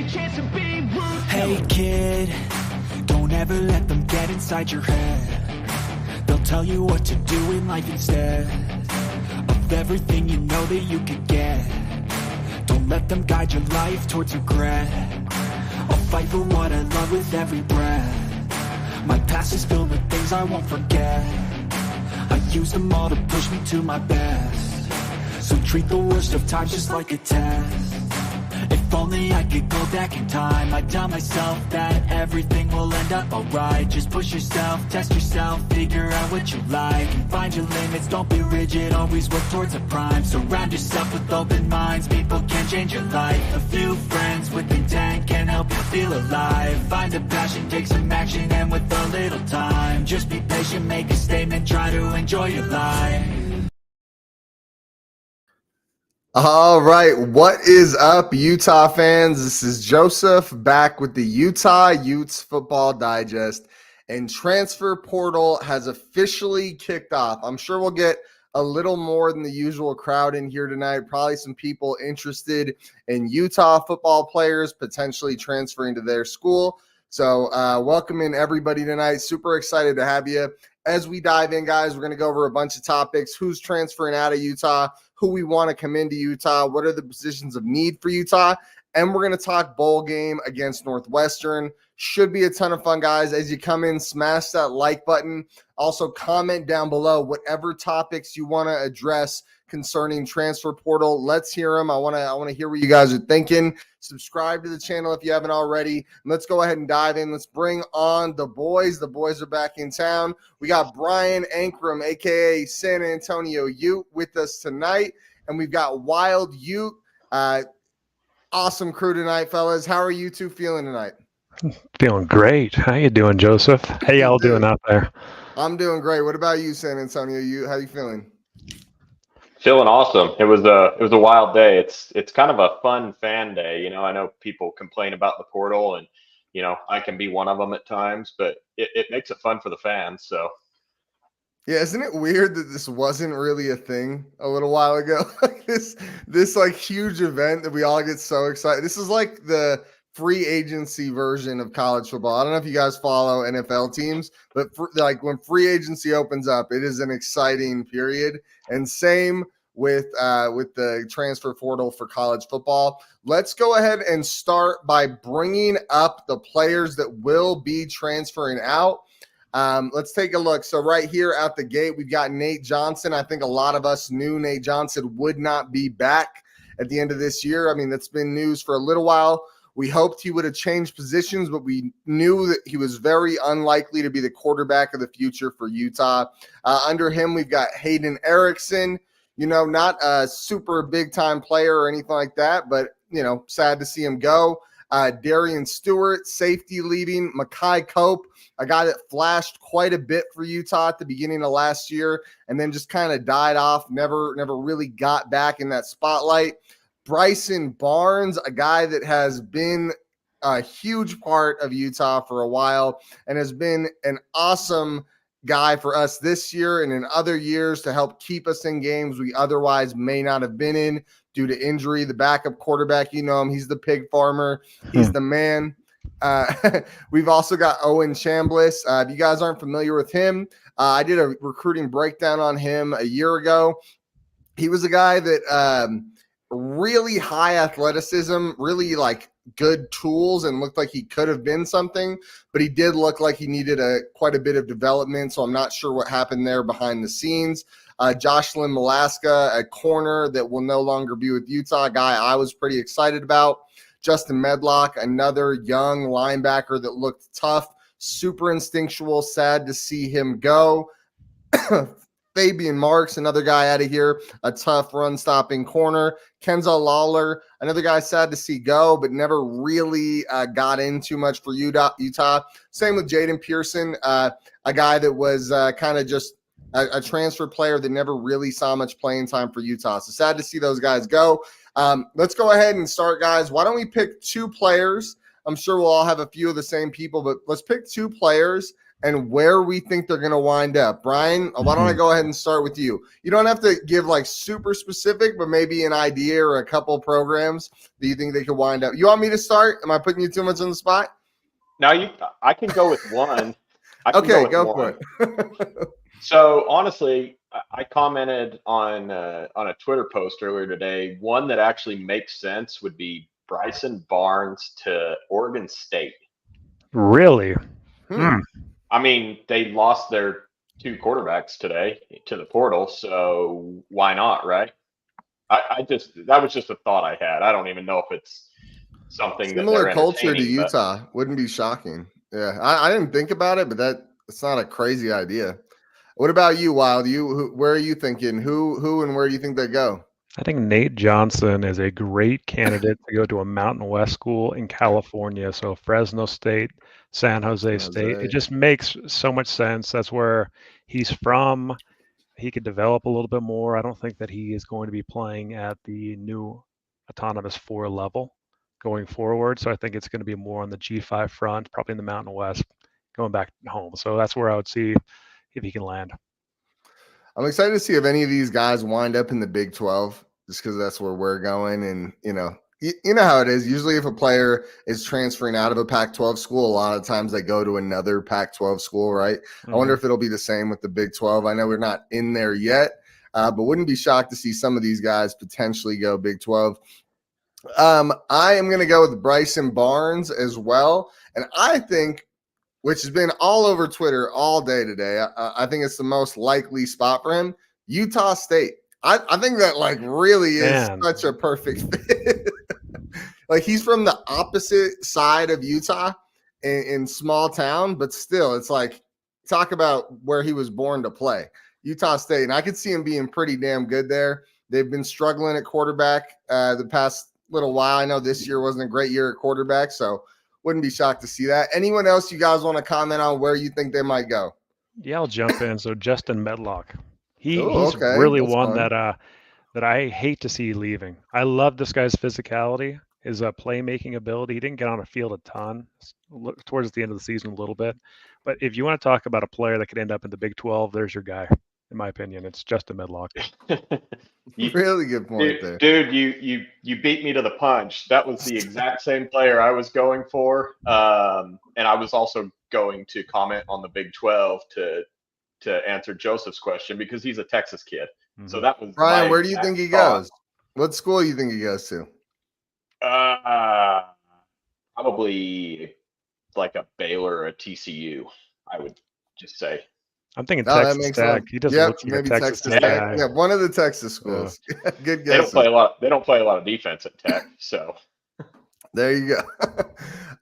Hey kid, don't ever let them get inside your head. They'll tell you what to do in life instead of everything you know that you could get. Don't let them guide your life towards regret. I'll fight for what I love with every breath. My past is filled with things I won't forget. I use them all to push me to my best. So treat the worst of times just like a test. If only I could go back in time, I'd tell myself that everything will end up alright. Just push yourself, test yourself, figure out what you like, and find your limits, don't be rigid, always work towards a prime. Surround yourself with open minds, people can change your life. A few friends with intent can help you feel alive. Find a passion, take some action, and with a little time, just be patient, make a statement, try to enjoy your life. All right, what is up, Utah fans? This is Joseph back with the Utah Utes Football Digest, and transfer portal has officially kicked off. I'm sure we'll get a little more than the usual crowd in here tonight. Probably some people interested in Utah football players potentially transferring to their school. So welcome in everybody tonight. Super excited to have you. As we dive in, guys, we're going to go over a bunch of topics. Who's transferring out of Utah, who we want to come into Utah, what are the positions of need for Utah, and we're going to talk bowl game against Northwestern. Should be a ton of fun, guys. As you come in, smash that like button. Also, comment down below whatever topics you want to address concerning transfer portal. Let's hear them. I want to hear what you guys are thinking. Subscribe to the channel if you haven't already. Let's go ahead and dive in. Let's bring on the boys. The boys are back in town. We got Brian Ankrum, a.k.a. San Antonio Ute, with us tonight. And we've got Wild Ute. Awesome crew tonight, fellas. How are you two feeling tonight? Feeling great. How you doing, Joseph? How y'all doing out there? I'm doing great. What about you, San Antonio Ute? How you feeling? Feeling awesome. It was a wild day. It's kind of a fun fan day. You know, I know people complain about the portal, and you know I can be one of them at times, but it makes it fun for the fans. So yeah, isn't it weird that this wasn't really a thing a little while ago? Like this like huge event that we all get so excited. This is like the free agency version of college football. I don't know if you guys follow NFL teams, but like when free agency opens up, it is an exciting period. And same with the transfer portal for college football. Let's go ahead and start by bringing up the players that will be transferring out. Let's take a look. So right here at the gate, we've got Nate Johnson. I think a lot of us knew Nate Johnson would not be back at the end of this year. I mean, that's been news for a little while. We hoped he would have changed positions, but we knew that he was very unlikely to be the quarterback of the future for Utah. Under him, we've got Hayden Erickson, you know, not a super big-time player or anything like that, but, you know, sad to see him go. Darian Stewart, safety leaving. Makai Cope, a guy that flashed quite a bit for Utah at the beginning of last year and then just kind of died off, never really got back in that spotlight. Bryson Barnes, a guy that has been a huge part of Utah for a while and has been an awesome guy for us this year and in other years to help keep us in games we otherwise may not have been in due to injury. The backup quarterback, you know him. He's the pig farmer. He's the man. We've also got Owen Chambliss. If you guys aren't familiar with him, I did a recruiting breakdown on him a year ago. He was a guy that really high athleticism, really like good tools, and looked like he could have been something, but he did look like he needed quite a bit of development. So I'm not sure what happened there behind the scenes. Jocelyn Malaska, a corner that will no longer be with Utah, a guy I was pretty excited about. Justin Medlock, another young linebacker that looked tough, super instinctual, sad to see him go. Fabian Marks, another guy out of here, a tough run-stopping corner. Kenzel Lawler, another guy sad to see go, but never really got in too much for Utah. Same with Jaden Pearson, a guy that was kind of just a transfer player that never really saw much playing time for Utah. So sad to see those guys go. Let's go ahead and start, guys. Why don't we pick two players? I'm sure we'll all have a few of the same people, but let's pick two players and where we think they're going to wind up. Brian, why don't I go ahead and start with you? You don't have to give like super specific, but maybe an idea or a couple programs that you think they could wind up. You want me to start? Am I putting you too much on the spot? Now I can go with one. Okay, go for it. So honestly, I commented on a Twitter post earlier today. One that actually makes sense would be Bryson Barnes to Oregon State. Really? I mean, they lost their 2 quarterbacks today to the portal, so why not, right? That was just a thought I had. I don't even know if it's something Similar that culture to Utah. Wouldn't be shocking. Yeah, I didn't think about it, but it's not a crazy idea. What about you, Wild? Where are you thinking? Who and where do you think they go? I think Nate Johnson is a great candidate to go to a Mountain West school in California. So Fresno State, San Jose State. It just makes so much sense. That's where he's from. He could develop a little bit more. I don't think that he is going to be playing at the new autonomous 4 level going forward. So I think it's going to be more on the G5 front, probably in the Mountain West, going back home. So that's where I would see if he can land. I'm excited to see if any of these guys wind up in the Big 12, just because that's where we're going. And, you know how it is. Usually if a player is transferring out of a Pac-12 school, a lot of times they go to another Pac-12 school, right? I wonder if it'll be the same with the Big 12. I know we're not in there yet, but wouldn't be shocked to see some of these guys potentially go Big 12. I am going to go with Bryson Barnes as well. And I think, which has been all over Twitter all day today, I think it's the most likely spot for him, Utah State. I think that like really is such a perfect fit. Like he's from the opposite side of Utah in small town, but still it's like talk about where he was born to play. Utah State. And I could see him being pretty damn good there. They've been struggling at quarterback the past little while. I know this year wasn't a great year at quarterback, so wouldn't be shocked to see that. Anyone else you guys want to comment on where you think they might go? Yeah, I'll jump in. So Justin Medlock. He's okay. really That's one fun. that I hate to see leaving. I love this guy's physicality, his playmaking ability. He didn't get on a field a ton towards the end of the season a little bit. But if you want to talk about a player that could end up in the Big 12, there's your guy. In my opinion, it's Justin Medlock. Really good point there. Dude, you beat me to the punch. That was the exact same player I was going for. And I was also going to comment on the Big 12 to answer Joseph's question because he's a Texas kid. So that was Brian, where do you think he goes? What school do you think he goes to? Probably like a Baylor or a TCU, I would just say. I'm thinking Texas Tech. He doesn't look like maybe a Texas Tech. Yeah, one of the Texas schools. Good guess. They don't play a lot of defense at Tech, so there you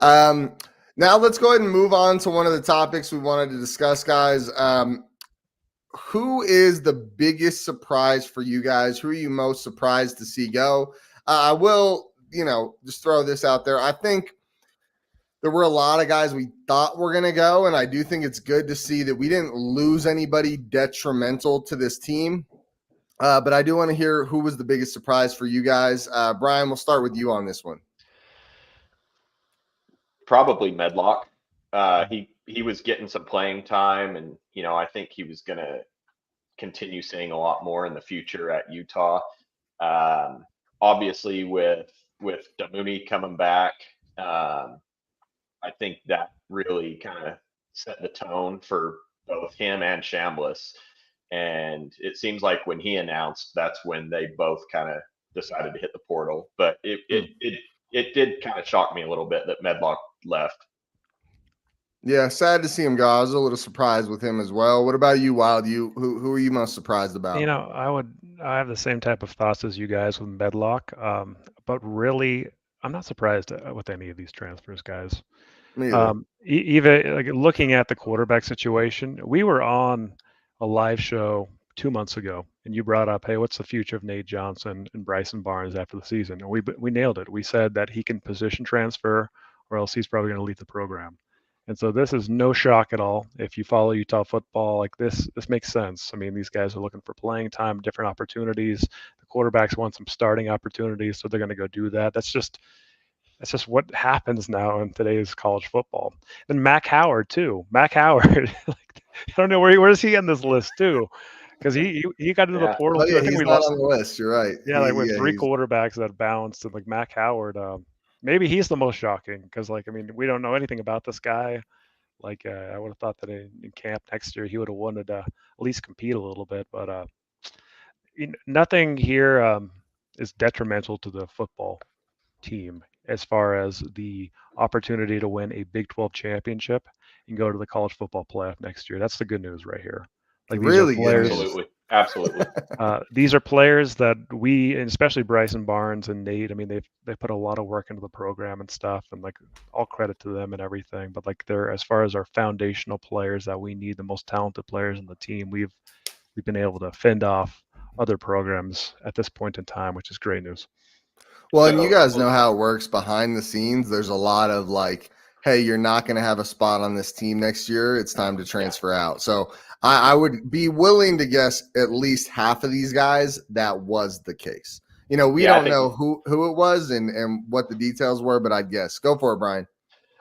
go. Now let's go ahead and move on to one of the topics we wanted to discuss, guys. Who is the biggest surprise for you guys? Who are you most surprised to see go? I will, just throw this out there. I think there were a lot of guys we thought were going to go, and I do think it's good to see that we didn't lose anybody detrimental to this team. But I do want to hear who was the biggest surprise for you guys. Brian, we'll start with you on this one. Probably Medlock. He was getting some playing time, and I think he was going to continue seeing a lot more in the future at Utah. Obviously, with Damuni coming back, I think that really kind of set the tone for both him and Chambliss. And it seems like when he announced, that's when they both kind of decided to hit the portal. But it did kind of shock me a little bit that Medlock left. Yeah, sad to see him go. I was a little surprised with him as well. What about you, Wild? Who are you most surprised about? I have the same type of thoughts as you guys with Medlock. But really, I'm not surprised with any of these transfers, guys. Even like looking at the quarterback situation, we were on a live show 2 months ago, and you brought up, hey, what's the future of Nate Johnson and Bryson Barnes after the season? And we nailed it. We said that he can position transfer, or else he's probably going to leave the program. And so this is no shock at all. If you follow Utah football, like this makes sense. I mean, these guys are looking for playing time, different opportunities. The quarterbacks want some starting opportunities, so they're going to go do that. That's just what happens now in today's college football. And Mac Howard too. Mac Howard, like, I don't know where is he on this list too, because he got into the Yeah. portal Oh too. yeah, I think he's we not lost. on the list. You're right. Yeah, like with three He's quarterbacks that bounced, and like Mac Howard. Maybe he's the most shocking because, like, I mean, we don't know anything about this guy. Like, I would have thought that in camp next year he would have wanted to at least compete a little bit, but nothing here is detrimental to the football team as far as the opportunity to win a Big 12 championship and go to the college football playoff next year. That's the good news right here. Like, these are really good players. news. Absolutely. These are players that we, and especially Bryson Barnes and Nate. I mean, they put a lot of work into the program and stuff, and like all credit to them and everything. But like they're, as far as our foundational players that we need, the most talented players in the team, we've been able to fend off other programs at this point in time, which is great news. Well, and you guys know how it works behind the scenes. There's a lot of like, hey, you're not going to have a spot on this team next year. It's time to transfer out. So I would be willing to guess at least half of these guys that was the case. We don't know who it was and what the details were, but I'd guess. Go for it, Brian.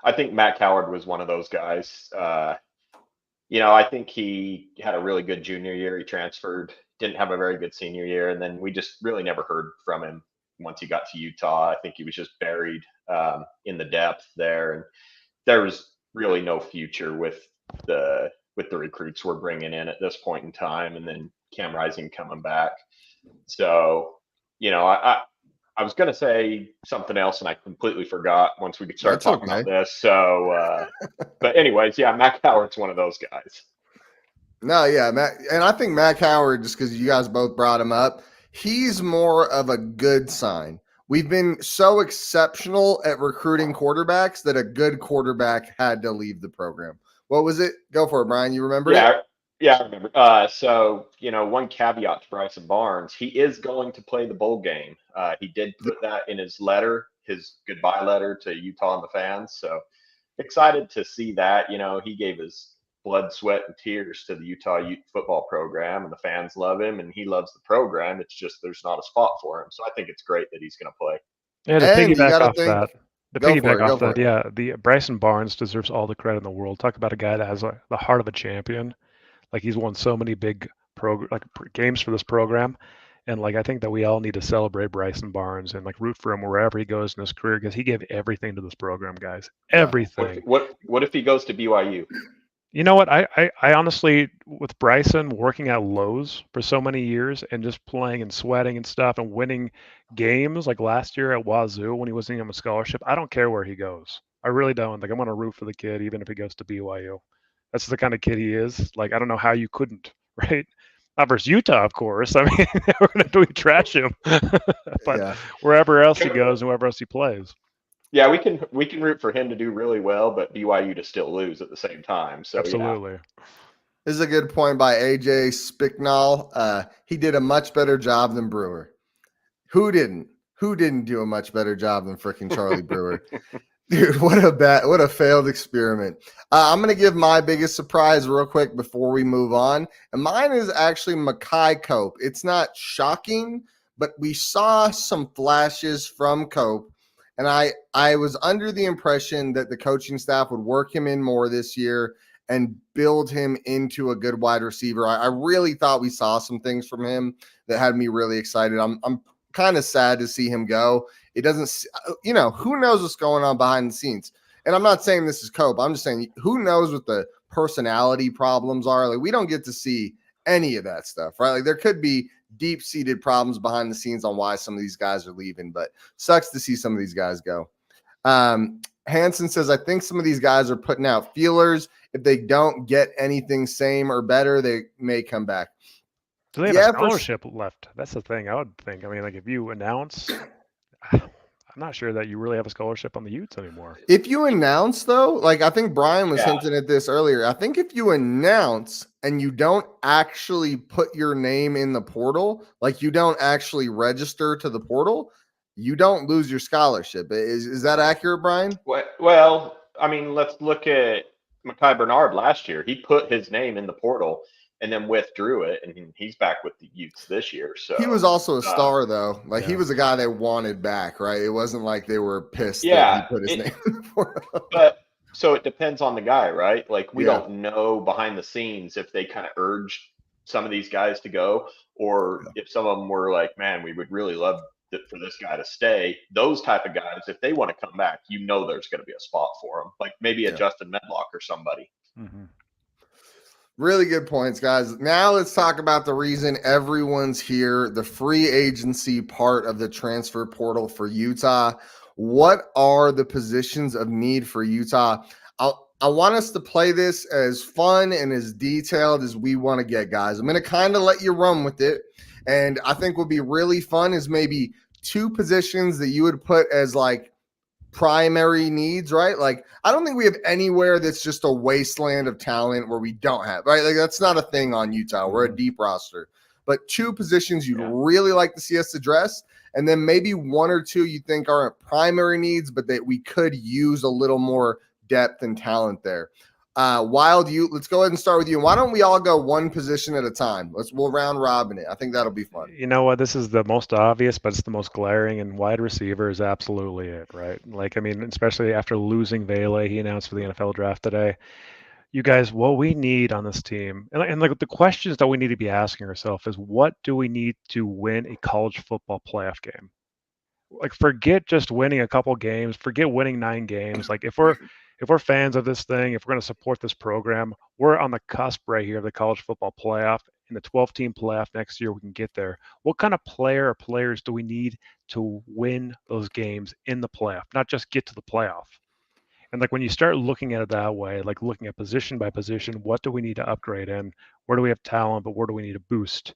I think Matt Coward was one of those guys. I think he had a really good junior year. He transferred, didn't have a very good senior year, and then we just really never heard from him once he got to Utah. I think he was just buried in the depth there, and there was really no future with the recruits we're bringing in at this point in time, and then Cam Rising coming back. So, I was going to say something else, and I completely forgot once we could start talking about this. So, but anyways, yeah, Mac Howard's one of those guys. No, yeah, Mac, and I think Mac Howard, just because you guys both brought him up, he's more of a good sign. We've been so exceptional at recruiting quarterbacks that a good quarterback had to leave the program. What was it? Go for it, Brian. You remember it? Yeah, I remember. So, one caveat to Bryson Barnes, he is going to play the bowl game. He did put that in his letter, his goodbye letter to Utah and the fans. So excited to see that. He gave his blood, sweat, and tears to the Utah Ute football program, and the fans love him, and he loves the program. It's just there's not a spot for him. So I think it's great that he's going to play. Yeah, to piggyback off that. The Bryson Barnes deserves all the credit in the world. Talk about a guy that has the heart of a champion. Like, he's won so many big games for this program, and like I think that we all need to celebrate Bryson Barnes and like root for him wherever he goes in his career, because he gave everything to this program, guys. Everything. What if he goes to BYU? You know what? I honestly, with Bryson working at Lowe's for so many years and just playing and sweating and stuff and winning games like last year at Wazoo when he wasn't even a scholarship, I don't care where he goes. I really don't. Like, I'm going to root for the kid even if he goes to BYU. That's the kind of kid he is. Like, I don't know how you couldn't, right? Not versus Utah, of course. I mean, we're going to trash him. But wherever else he goes and wherever else he plays. Yeah, we can root for him to do really well, but BYU to still lose at the same time. So absolutely. Yeah. This is a good point by AJ Spicknall. He did a much better job than Brewer. Who didn't do a much better job than freaking Charlie Brewer? Dude, what a failed experiment. I'm going to give my biggest surprise real quick before we move on. And mine is actually Makai Cope. It's not shocking, but we saw some flashes from Cope. And I was under the impression that the coaching staff would work him in more this year and build him into a good wide receiver. I really thought we saw some things from him that had me really excited. I'm kind of sad to see him go. It doesn't, who knows what's going on behind the scenes. And I'm not saying this is Cope. I'm just saying, who knows what the personality problems are? Like, we don't get to see any of that stuff, right? Like, there could be deep-seated problems behind the scenes on why some of these guys are leaving, but sucks to see some of these guys go. Hanson says, I think some of these guys are putting out feelers. If they don't get anything same or better, they may come back. Do they have a scholarship left? That's the thing I would think. I mean, like, if you announce, I'm not sure that you really have a scholarship on the Utes anymore. If you announce, though, like I think Brian was hinting at this earlier, I think if you announce and you don't actually put your name in the portal, like you don't actually register to the portal, you don't lose your scholarship. Is that accurate, Brian? Well, I mean, let's look at Mekhi Bernard last year. He put his name in the portal. and then withdrew it, and he's back with the Utes this year. So he was also a star, though. Like, yeah. he was a guy they wanted back, right? It wasn't like they were pissed that yeah, he put his name for him. but so it depends on the guy, right? Like, we Yeah. don't know behind the scenes if they kind of urged some of these guys to go, or if some of them were like, man, we would really love for this guy to stay. Those type of guys, if they want to come back, you know there's going to be a spot for them, like maybe a Justin Medlock or somebody. Mm-hmm. Really good points, guys. Now let's talk about the reason everyone's here, the free agency part of the transfer portal for Utah. What are the positions of need for Utah? I want us to play this as fun and as detailed as we want to get, guys. I'm going to kind of let you run with it. And I think would be really fun is maybe 2 positions that you would put as like primary needs, right? Like, I don't think we have anywhere that's just a wasteland of talent where we don't have, right? Like, that's not a thing on Utah. We're a deep roster. But 2 positions you'd really like to see us address, and then maybe 1 or 2 you think aren't primary needs, but that we could use a little more depth and talent there. Wild Ute, let's go ahead and start with you. And why don't we all go 1 position at a time? We'll round robin it. I think that'll be fun. You know what? This is the most obvious, but it's the most glaring, and wide receiver is absolutely it, right? Like, I mean, especially after losing Vele, he announced for the NFL draft today. You guys, what we need on this team, and like the questions that we need to be asking ourselves is, what do we need to win a college football playoff game? Like, forget just winning a couple games, forget winning 9 games. Like, if we're fans of this thing, if we're going to support this program, we're on the cusp right here of the college football playoff. In the 12-team playoff next year, we can get there. What kind of player or players do we need to win those games in the playoff, not just get to the playoff? And like, when you start looking at it that way, like looking at position by position, what do we need to upgrade in? Where do we have talent, but where do we need to boost?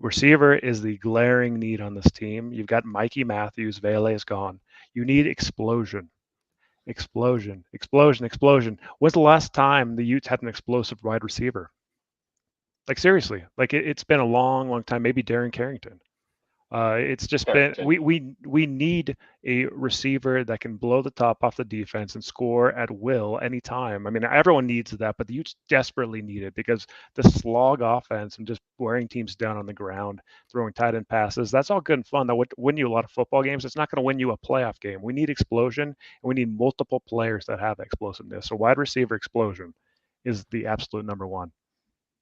Receiver is the glaring need on this team. You've got Mikey Matthews. Vele is gone. You need explosion. Explosion. When's the last time the Utes had an explosive wide receiver? Like, seriously, like it's been a long, long time. Maybe Darren Carrington. It's just been we need a receiver that can blow the top off the defense and score at will anytime. I mean, everyone needs that, but the Utes desperately need it because the slog offense and just wearing teams down on the ground, throwing tight end passes, that's all good and fun. That would win you a lot of football games. It's not going to win you a playoff game. We need explosion, and we need multiple players that have explosiveness. So wide receiver explosion is the absolute number 1.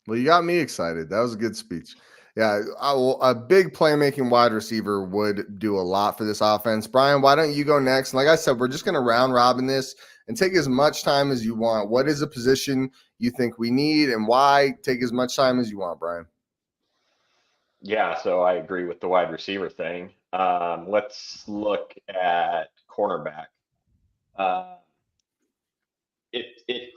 Well, you got me excited. That was a good speech. Yeah, a big playmaking wide receiver would do a lot for this offense. Brian, why don't you go next? And like I said, we're just going to round robin this and take as much time as you want. What is a position you think we need and why? Take as much time as you want, Brian. Yeah, so I agree with the wide receiver thing. Let's look at cornerback. It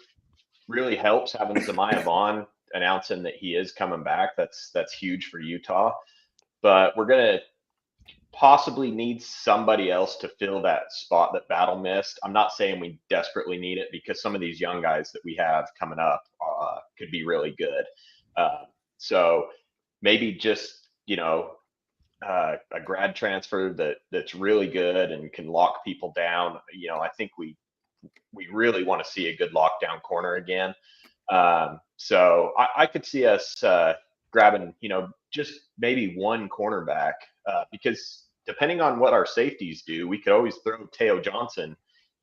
really helps having Zamiah Vaughn announcing that he is coming back. That's huge for Utah. But we're going to possibly need somebody else to fill that spot that Battle missed. I'm not saying we desperately need it because some of these young guys that we have coming up could be really good. So maybe just, a grad transfer that's really good and can lock people down. I think we really want to see a good lockdown corner again. So I could see us grabbing, just maybe 1 cornerback because depending on what our safeties do, we could always throw Teo Johnson,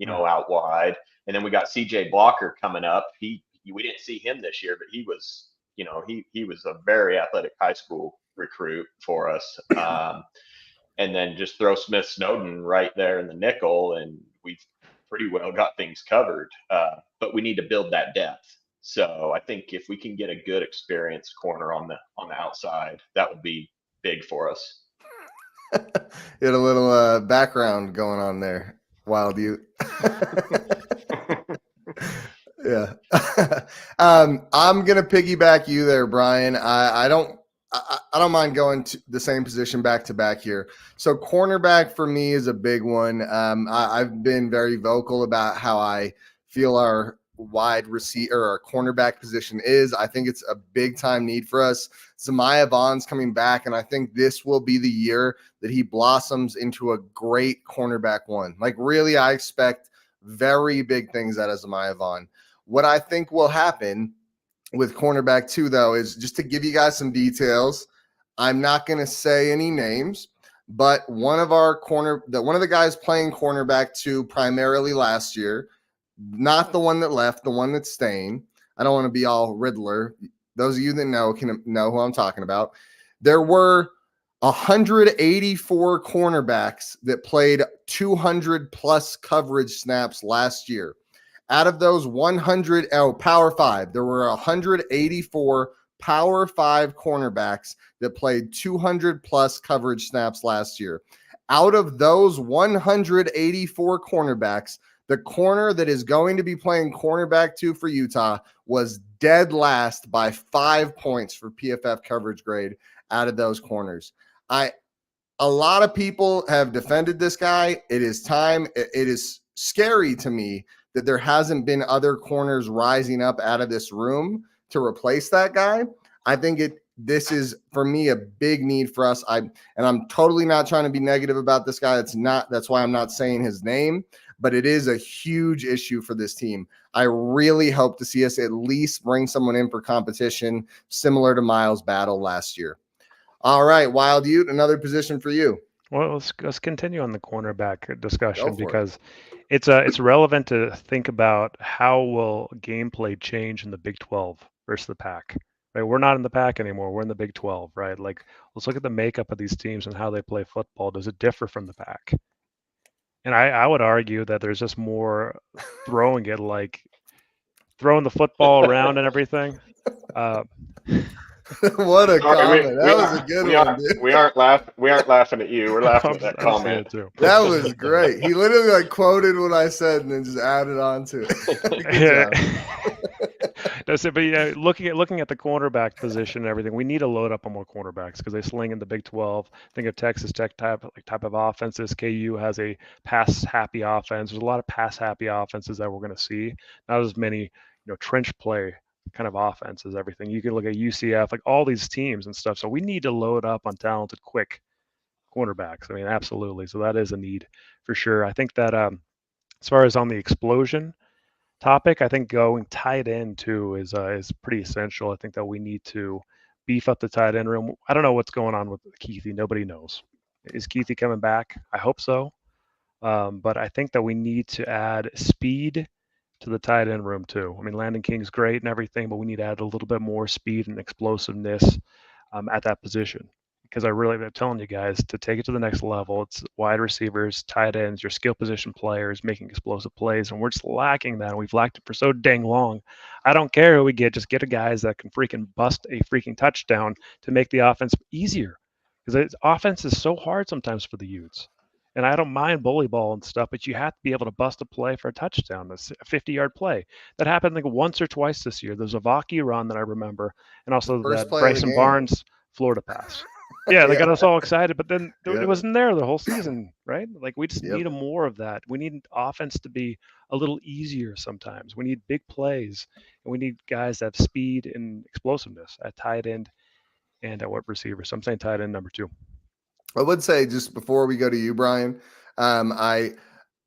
out wide. And then we got CJ Blocker coming up. We didn't see him this year, but he was, he was a very athletic high school recruit for us. And then just throw Smith Snowden right there in the nickel, and we've pretty well got things covered. But we need to build that depth. So I think if we can get a good experienced corner on the outside, that would be big for us. You had a little background going on there, Wild Ute. Yeah. I'm gonna piggyback you there, Brian. I don't mind going to the same position back to back here. So cornerback for me is a big one. I've been very vocal about how I feel our wide receiver or our cornerback position is. I think it's a big time need for us. Zamiah Vaughn's coming back, and I think this will be the year that he blossoms into a great cornerback 1. Like, really, I expect very big things out of Zamiah Vaughn. What I think will happen with cornerback 2, though, is just to give you guys some details. I'm not going to say any names, but one of the guys playing cornerback 2 primarily last year, not the one that left, the one that's staying. I don't want to be all Riddler. Those of you that know can know who I'm talking about. There were 184 cornerbacks that played 200 plus coverage snaps last year. Out of those Power 5, there were 184 Power 5 cornerbacks that played 200 plus coverage snaps last year. Out of those 184 cornerbacks, the corner that is going to be playing cornerback 2 for Utah was dead last by 5 points for PFF coverage grade out of those corners. A lot of people have defended this guy. It is time. It is scary to me that there hasn't been other corners rising up out of this room to replace that guy. I think this is, for me, a big need for us. I'm totally not trying to be negative about this guy. That's why I'm not saying his name, but it is a huge issue for this team. I really hope to see us at least bring someone in for competition similar to Miles Battle last year. All right, Wild Ute, another position for you. Well, let's continue on the cornerback discussion because it's relevant to think about how will gameplay change in the Big 12 versus the Pac. Right, we're not in the Pac anymore. We're in the Big 12, right? Like, let's look at the makeup of these teams and how they play football. Does it differ from the Pac? And I would argue that there's just more throwing it, like throwing the football around and everything. What a comment! That was a good one, dude. We aren't laughing at you. We're laughing at that comment. Too. That was great. He literally quoted what I said and then just added on to it. That's it. But yeah, looking at the cornerback position and everything, we need to load up on more cornerbacks because they sling in the Big 12. Think of Texas Tech type of offenses. KU has a pass happy offense. There's a lot of pass happy offenses that we're going to see. Not as many, trench play kind of offenses. Everything you can look at UCF, like all these teams and stuff. So we need to load up on talented, quick cornerbacks. I mean, absolutely. So that is a need for sure. I think that as far as on the explosion topic, I think going tight end too is pretty essential. I think that we need to beef up the tight end room. I don't know what's going on with Keithy. Nobody knows. Is Keithy coming back? I hope so. But I think that we need to add speed to the tight end room too. I mean, Landon King's great and everything, but we need to add a little bit more speed and explosiveness at that position. Because I'm telling you guys, to take it to the next level, it's wide receivers, tight ends, your skill position players making explosive plays, and we're just lacking that. And we've lacked it for so dang long. I don't care who we get, just get a guys that can freaking bust a freaking touchdown to make the offense easier. Because offense is so hard sometimes for the Utes. And I don't mind bully ball and stuff, but you have to be able to bust a play for a touchdown, a 50-yard play. That happened like once or twice this year. There's a Vaki run that I remember, and also that Bryson Barnes Florida pass. Yeah, they got us all excited, but then it wasn't there the whole season, right? Like, we just need more of that. We need offense to be a little easier sometimes. We need big plays, and we need guys that have speed and explosiveness at tight end and at wide receiver. So I'm saying tight end number 2. I would say, just before we go to you, Brian, I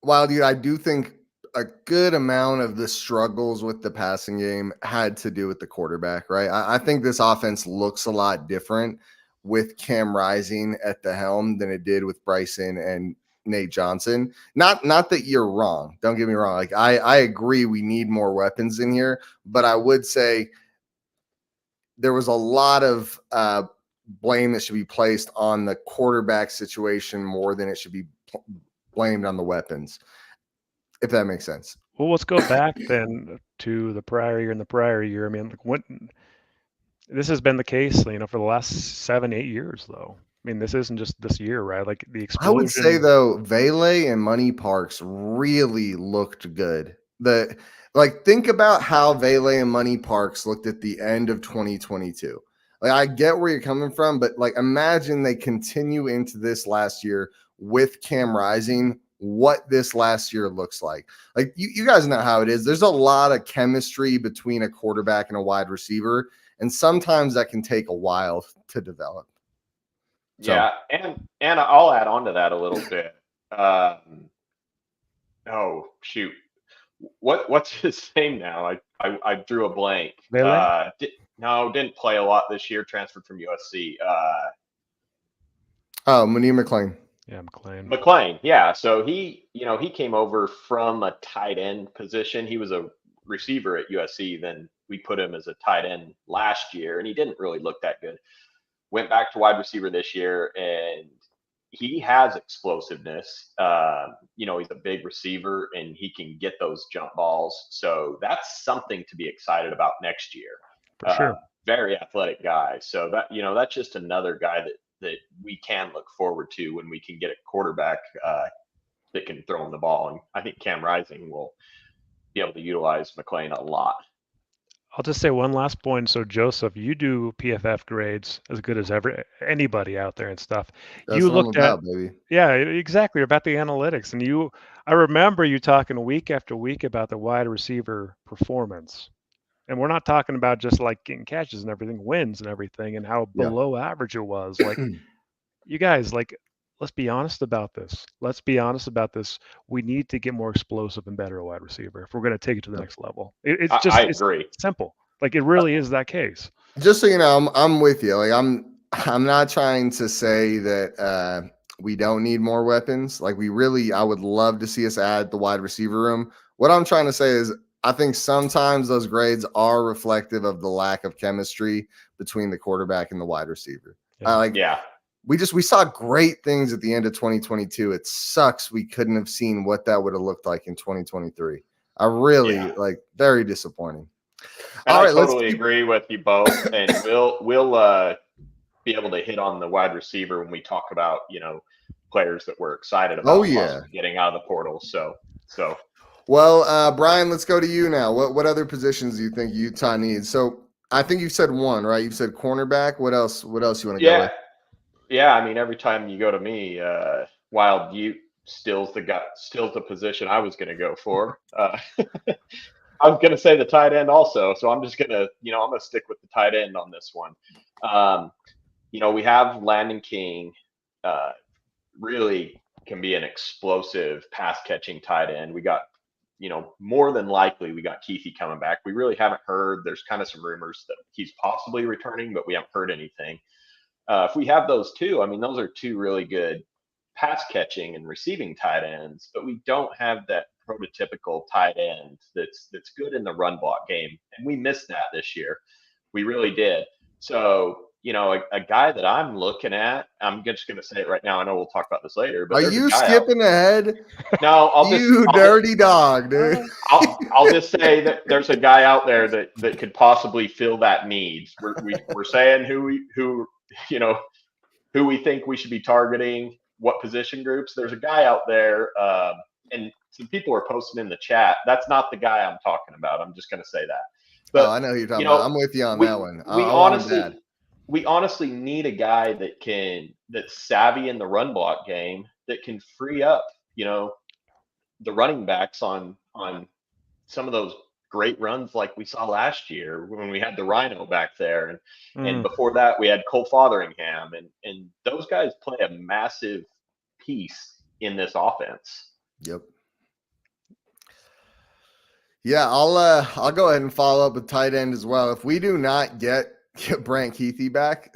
do think a good amount of the struggles with the passing game had to do with the quarterback, right? I think this offense looks a lot different with Cam Rising at the helm than it did with Bryson and Nate Johnson. Not that you're wrong. Don't get me wrong. Like, I agree we need more weapons in here, but I would say there was a lot of blame that should be placed on the quarterback situation more than it should be blamed on the weapons, if that makes sense. Well, let's go back then to the prior year and the prior year. I mean, this has been the case, for the last 7-8 years, though. I mean, this isn't just this year, right? Like, the explosion. I would say, though, Vele and Money Parks really looked good. Think about how Vele and Money Parks looked at the end of 2022. Like, I get where you're coming from, but imagine they continue into this last year with Cam Rising, what this last year looks like. Like, you guys know how it is. There's a lot of chemistry between a quarterback and a wide receiver, and sometimes that can take a while to develop. So. Yeah, and I'll add on to that a little bit. Oh shoot, what's his name now? I drew a blank. Didn't play a lot this year. Transferred from USC. Munir McClain. Yeah, McClain. Yeah. So he came over from a tight end position. He was a receiver at USC. Then we put him as a tight end last year, and he didn't really look that good. Went back to wide receiver this year, and he has explosiveness. He's a big receiver, and he can get those jump balls. So that's something to be excited about next year. For sure. Very athletic guy. So that's just another guy that we can look forward to when we can get a quarterback that can throw him the ball. And I think Cam Rising will be able to utilize McClain a lot. I'll just say one last point. So Joseph, you do PFF grades as good as anybody out there and stuff. That's you what looked I'm about, baby. Yeah, exactly, about the analytics. And I remember you talking week after week about the wide receiver performance. And we're not talking about just like getting catches and everything, wins and everything, and how below average it was. Like, you guys, let's be honest about this. We need to get more explosive and better at wide receiver if we're going to take it to the next level. I agree. It's simple. Like, it really is that case. Just so you know, I'm with you. Like, I'm not trying to say that we don't need more weapons. Like, I would love to see us add the wide receiver room. What I'm trying to say is, I think sometimes those grades are reflective of the lack of chemistry between the quarterback and the wide receiver. We saw great things at the end of 2022. It sucks we couldn't have seen what that would have looked like in 2023. I really very disappointing. And I totally agree with you both, and we'll be able to hit on the wide receiver when we talk about players that we're excited about getting out of the portal. So. Well, Brian, let's go to you now. What other positions do you think Utah needs? So I think you said one, right? You said cornerback. What else you want to go with? Yeah. I mean, every time you go to me, Wild Ute steals the position I was going to go for. I was going to say the tight end also, so I'm just going to, I'm going to stick with the tight end on this one. We have Landon King, really can be an explosive pass catching tight end. We got, more than likely we got Keithy coming back. We really haven't heard. There's kind of some rumors that he's possibly returning, but we haven't heard anything. If we have those two, I mean, those are two really good pass catching and receiving tight ends, but we don't have that prototypical tight end that's good in the run block game. And we missed that this year. We really did. So, a guy that I'm looking at, I'm just going to say it right now. I know we'll talk about this later. But are you skipping ahead? No, dirty dog, dude. I'll just say that there's a guy out there that could possibly fill that need. We're saying who we think we should be targeting, what position groups. There's a guy out there, and some people are posting in the chat. That's not the guy I'm talking about. I'm just going to say that. But I know who you're talking about. I'm with you on that one. We honestly need a guy that's savvy in the run block game that can free up, the running backs on some of those great runs like we saw last year when we had the Rhino back there. And before that, we had Cole Fotheringham. And those guys play a massive piece in this offense. Yep. Yeah, I'll go ahead and follow up with tight end as well. If we do not get Brant Keithy back,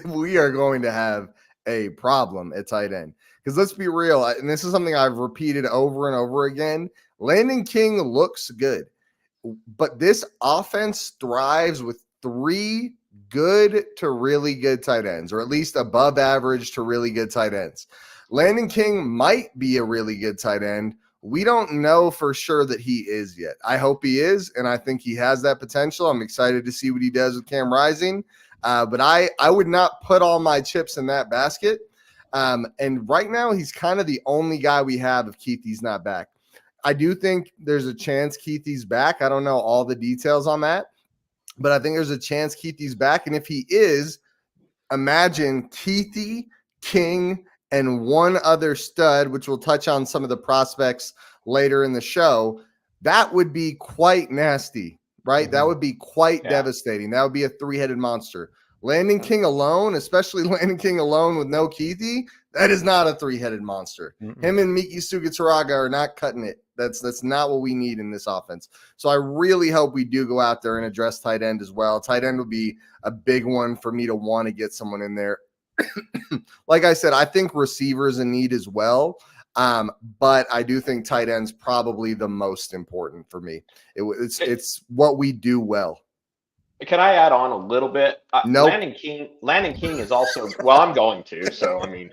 we are going to have a problem at tight end. Because let's be real, and this is something I've repeated over and over again, Landon King looks good, but this offense thrives with 3 good to really good tight ends, or at least above average to really good tight ends. Landon King might be a really good tight end. We don't know for sure that he is yet. I hope he is, and I think he has that potential. I'm excited to see what he does with Cam Rising, but I would not put all my chips in that basket. And right now, he's kind of the only guy we have if Keithy's not back. I do think there's a chance Keithy's back. I don't know all the details on that, but I think there's a chance Keithy's back. And if he is, imagine Keithy, King, and one other stud, which we'll touch on some of the prospects later in the show. That would be quite nasty, right? That would be quite devastating. That would be a 3-headed monster. Landon King alone, especially Landon King alone with no Keithy, that is not a 3-headed monster. Him and Miki Sugataraga are not cutting it. That's not what we need in this offense. So I really hope we do go out there and address tight end as well. Tight end would be a big one for me to want to get someone in there. Like I said, I think receivers in need as well. But I do think tight end's probably the most important for me. It's what we do well. Can I add on a little bit? Nope. Landon King is also, well, I'm going to. So, I mean,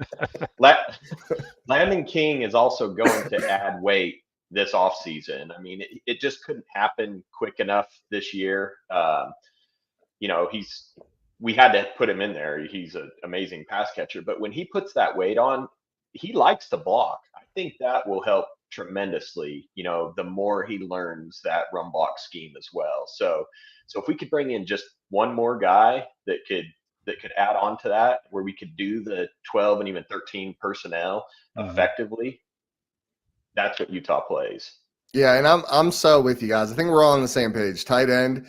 Landon King is also going to add weight this offseason. I mean, it just couldn't happen quick enough this year. We had to put him in there. He's an amazing pass catcher. But when he puts that weight on, he likes to block. I think that will help tremendously, the more he learns that run block scheme as well. So if we could bring in just one more guy that could add on to that, where we could do the 12 and even 13 personnel effectively, that's what Utah plays. Yeah, and I'm so with you guys. I think we're all on the same page. Tight end,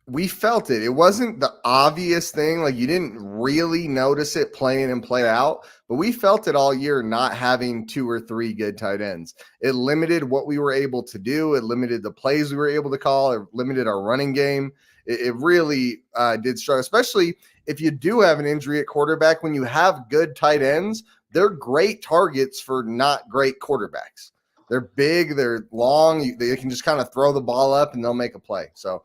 we felt it. It wasn't the obvious thing. Like, you didn't really notice it playing and play out, but we felt it all year not having 2 or 3 good tight ends. It limited what we were able to do. It limited the plays we were able to call. It limited our running game. It really did struggle, especially if you do have an injury at quarterback. When you have good tight ends, they're great targets for not great quarterbacks. They're big, they're long. They can just kind of throw the ball up and they'll make a play. So,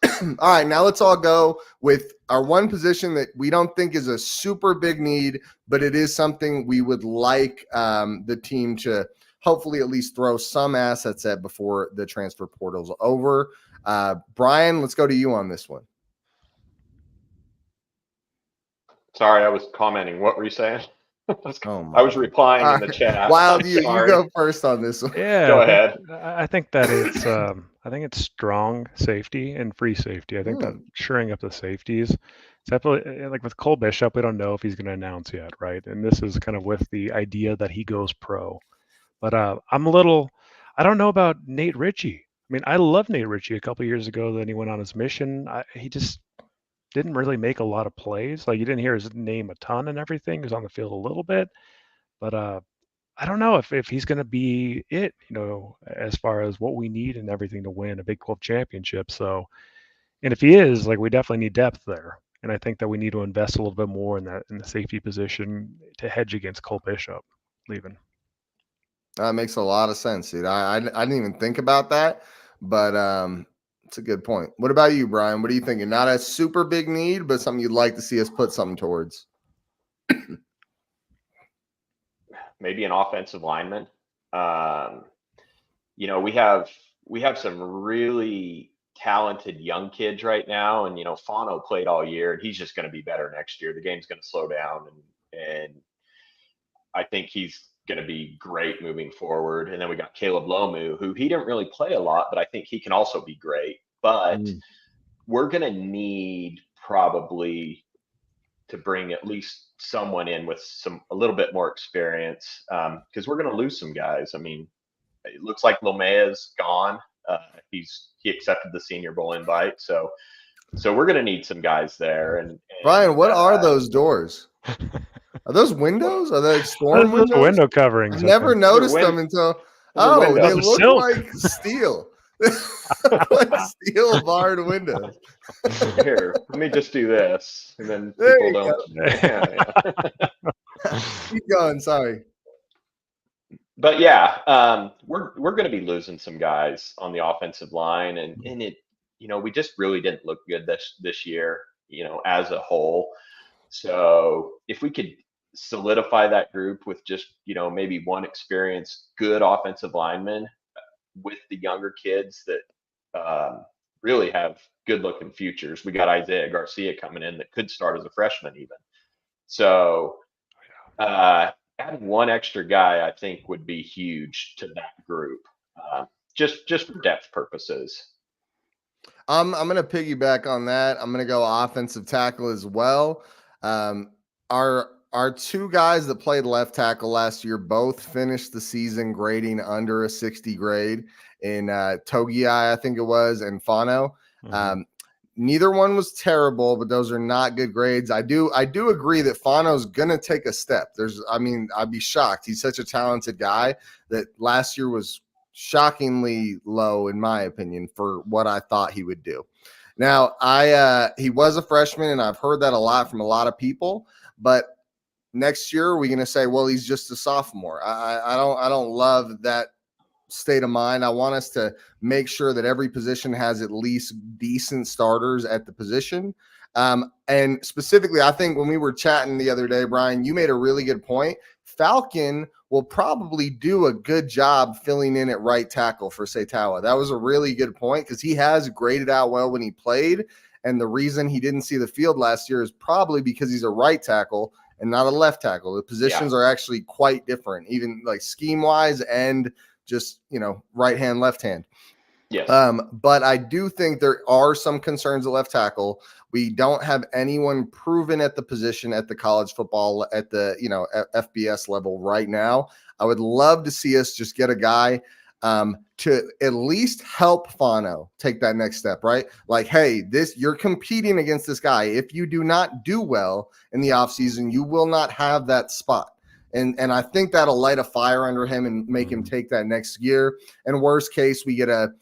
all right, now let's all go with our one position that we don't think is a super big need, but it is something we would like the team to hopefully at least throw some assets at before the transfer portal's over. Brian, let's go to you on this one. Sorry, I was commenting. What were you saying? I was replying in the chat. Wild, you go first on this one. Yeah, go ahead. I think that it's strong safety and free safety. I think that shoring up the safeties. Definitely, like with Cole Bishop, we don't know if he's going to announce yet, right? And this is kind of with the idea that he goes pro. But I don't know about Nate Ritchie. I mean, I loved Nate Ritchie a couple of years ago. Then he went on his mission. He just didn't really make a lot of plays. Like, you didn't hear his name a ton and everything. He was on the field a little bit, but I don't know if he's going to be it, as far as what we need and everything to win a Big 12 championship. So, and if he is, like, we definitely need depth there. And I think that we need to invest a little bit more in the safety position to hedge against Cole Bishop leaving. That makes a lot of sense, dude. I didn't even think about that, but it's a good point. What about you, Brian? What are you thinking? Not a super big need, but something you'd like to see us put something towards. Maybe an offensive lineman. We have some really talented young kids right now, and Fano played all year, and he's just going to be better next year. The game's going to slow down, and I think he's going to be great moving forward. And then we got Caleb Lomu, who he didn't really play a lot, but I think he can also be great. But we're going to need probably to bring at least someone in with a little bit more experience, because we're going to lose some guys. I mean, it looks like Lomea's gone. He accepted the Senior Bowl invite, so we're going to need some guys there. And Brian, what are those doors? Are those windows? Are they storm windows? Window coverings. I never noticed them until. They look like steel. Like steel barred windows. Here, let me just do this, and then people don't. Keep going. Sorry. But yeah, we're going to be losing some guys on the offensive line, and it, we just really didn't look good this year, as a whole. So if we could solidify that group with just, maybe one experienced good offensive lineman with the younger kids that really have good looking futures. We got Isaiah Garcia coming in that could start as a freshman even. So adding one extra guy, I think, would be huge to that group, just for depth purposes. I'm going to piggyback on that. I'm going to go offensive tackle as well. Our 2 guys that played left tackle last year both finished the season grading under a 60 grade in Togiai, I think it was, and Fano. Neither one was terrible, but those are not good grades. I do agree that Fano's going to take a step. I'd be shocked. He's such a talented guy that last year was shockingly low, in my opinion, for what I thought he would do. Now, he was a freshman, and I've heard that a lot from a lot of people. But next year, we're going to say, well, he's just a sophomore. I don't love that state of mind. I want us to make sure that every position has at least decent starters at the position. And specifically, I think when we were chatting the other day, Brian, you made a really good point. Falcon will probably do a good job filling in at right tackle for Setawa. That was a really good point because he has graded out well when he played. And the reason he didn't see the field last year is probably because he's a right tackle and not a left tackle. The positions are actually quite different, even like scheme wise and just, right hand, left hand. Yes. But I do think there are some concerns at left tackle. We don't have anyone proven at the position at the college football at the, FBS level right now. I would love to see us just get a guy to at least help Fano take that next step, right? Like, hey, you're competing against this guy. If you do not do well in the offseason, you will not have that spot. And I think that'll light a fire under him and make him take that next gear. And worst case, we get a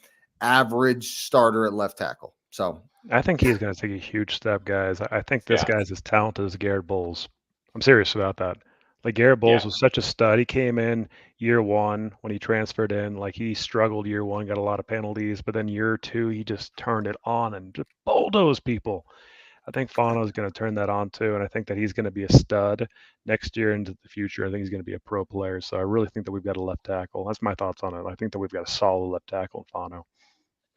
average starter at left tackle. So I think he's going to take a huge step, guys. I think this guy's as talented as Garrett Bowles. I'm serious about that. Like, Garrett Bowles was such a stud. He came in year one when he transferred in. Like, he struggled year one, got a lot of penalties. But then year two, he just turned it on and just bulldozed people. I think Fano is going to turn that on too, and I think that he's going to be a stud next year into the future. I think he's going to be a pro player. So I really think that we've got a left tackle. That's my thoughts on it. I think that we've got a solid left tackle in Fano.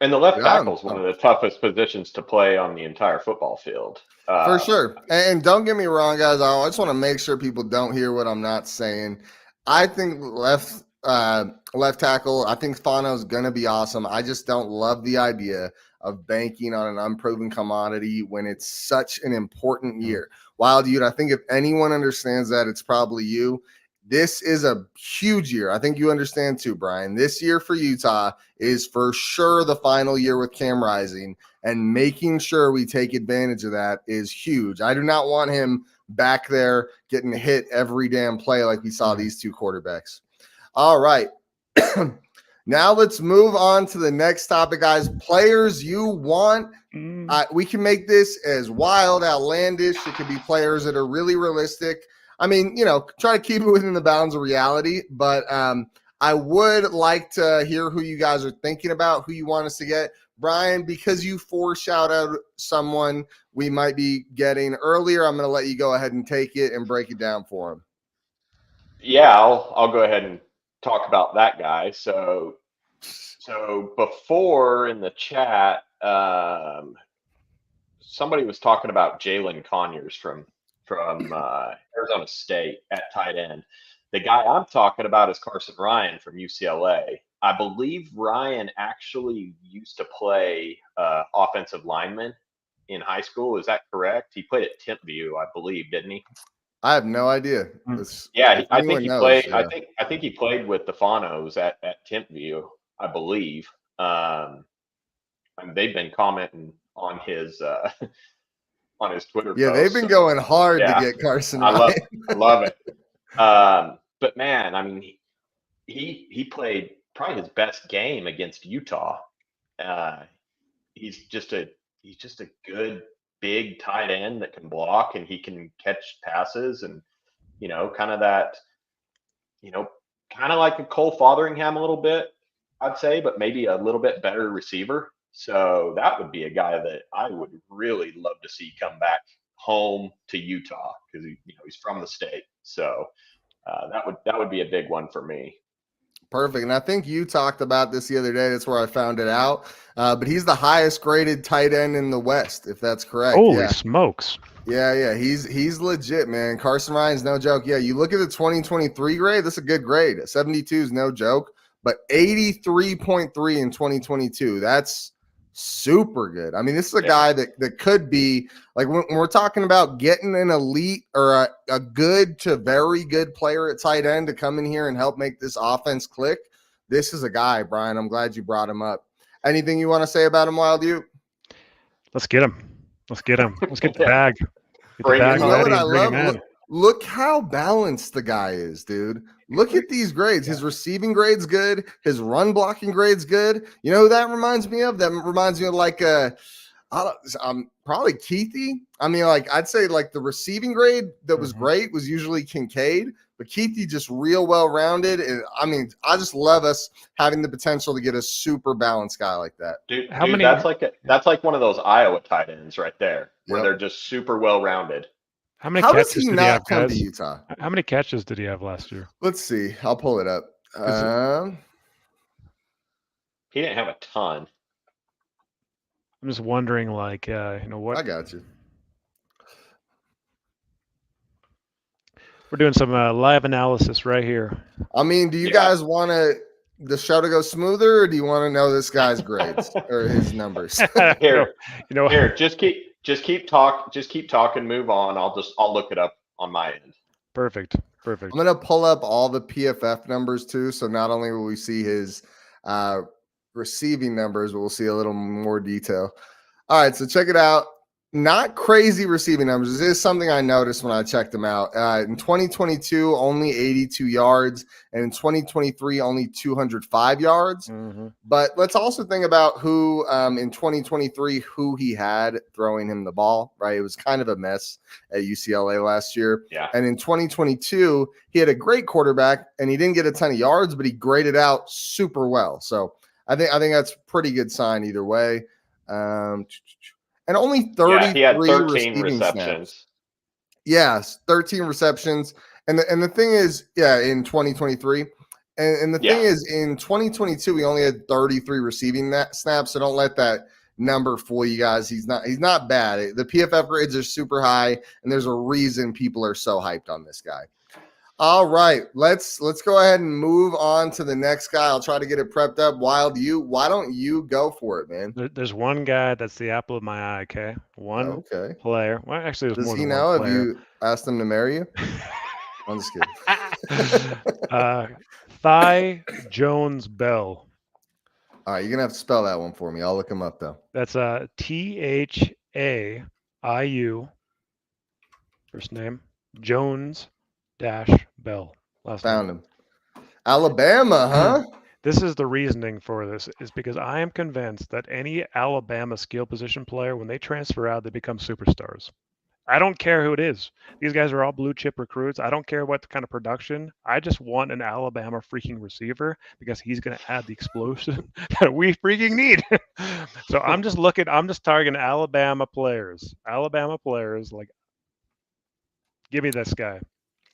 And the left tackle is one of the toughest positions to play on the entire football field. For sure. And don't get me wrong, guys. I just want to make sure people don't hear what I'm not saying. I think left tackle, I think Fano is going to be awesome. I just don't love the idea of banking on an unproven commodity when it's such an important year. Wild Ute, I think if anyone understands that, it's probably you. This is a huge year. I think you understand too, Brian. This year for Utah is for sure the final year with Cam Rising, and making sure we take advantage of that is huge. I do not want him back there getting hit every damn play like we saw these two quarterbacks. All right. Now let's move on to the next topic, guys. Players you want. We can make this as wild, outlandish. It could be players that are really realistic. I mean, try to keep it within the bounds of reality. But I would like to hear who you guys are thinking about, who you want us to get. Brian, because you foreshadowed someone we might be getting earlier, I'm going to let you go ahead and take it and break it down for him. Yeah, I'll go ahead and talk about that guy. So before in the chat, somebody was talking about Jalen Conyers from Arizona State at tight end. The guy I'm talking about is Carson Ryan from UCLA. I believe Ryan actually used to play offensive lineman in high school. Is that correct? He played at Timpview, I believe, didn't he? I have no idea. I think he played. Yeah. I think he played with the Fanos at Timpview, I believe. And they've been commenting on his on his Twitter. Yeah, they've been going hard to get Carson. I love it. But man, I mean, he played probably his best game against Utah. He's just a good big tight end that can block and he can catch passes and kind of that, kind of like a Cole Fotheringham a little bit, I'd say, but maybe a little bit better receiver. So that would be a guy that I would really love to see come back home to Utah because he's from the state. So that would be a big one for me. Perfect. And I think you talked about this the other day. That's where I found it out. But he's the highest graded tight end in the West, if that's correct. Holy smokes. Yeah. He's legit, man. Carson Ryan's no joke. Yeah, you look at the 2023 grade, that's a good grade. 72 is no joke. But 83.3 in 2022, that's super good. I mean, this is a guy that could be like when we're talking about getting an elite or a good to very good player at tight end to come in here and help make this offense click. This is a guy, Brian. I'm glad you brought him up. Anything you want to say about him, Wild Ute? Let's get him. Let's get the bag. Get the bag ready and bring him in. Look how balanced the guy is, dude. Look at these grades. His receiving grade's good. His run blocking grade's good. You know who that reminds me of? That reminds me of like probably Keithy. I mean, like I'd say like the receiving grade that was great was usually Kincaid, but Keithy just real well rounded. And I mean, I just love us having the potential to get a super balanced guy like that. Dude, that's like one of those Iowa tight ends right there, where they're just super well rounded. How many catches did he not have, come guys? to Utah? How many catches did he have last year? Let's see. I'll pull it up. He didn't have a ton. I'm just wondering, like, what? I got you. We're doing some live analysis right here. I mean, do you guys want the show to go smoother, or do you want to know this guy's grades or his numbers? Here, just keep talking. Move on. I'll look it up on my end. Perfect. I'm gonna pull up all the PFF numbers too. So not only will we see his receiving numbers, but we'll see a little more detail. All right, so check it out. Not crazy receiving numbers. This is something I noticed when I checked them out. In 2022, only 82 yards, and in 2023, only 205 yards. But let's also think about who in 2023, who he had throwing him the ball, right? It was kind of a mess at UCLA last year. Yeah. And in 2022, he had a great quarterback, and he didn't get a ton of yards, but he graded out super well. So I think that's a pretty good sign either way. And only 33 he had 13 receiving receptions. Snaps. Yes, 13 receptions. And the thing is, in 2023. And the thing is, in 2022, we only had 33 receiving snaps. So don't let that number fool you guys. He's not bad. The PFF grades are super high, and there's a reason people are so hyped on this guy. All right, let's go ahead and move on to the next guy. I'll try to get it prepped up. Wild, why don't you go for it, man? There's one guy that's the apple of my eye. Okay, one player. Well, actually, there's more than one player. Does he know? Have you asked him to marry you? I'm just kidding. Thai Jones Bell. All right, you're gonna have to spell that one for me. I'll look him up though. That's THAIU. First name Jones Bell. Last Found name. him. Alabama, huh? This is the reasoning for this, is because I am convinced that any Alabama skill position player, when they transfer out, they become superstars. I don't care who it is. These guys are all blue chip recruits. I don't care what kind of production. I just want an Alabama freaking receiver because he's going to add the explosion that we freaking need. So I'm just targeting Alabama players. Like, give me this guy.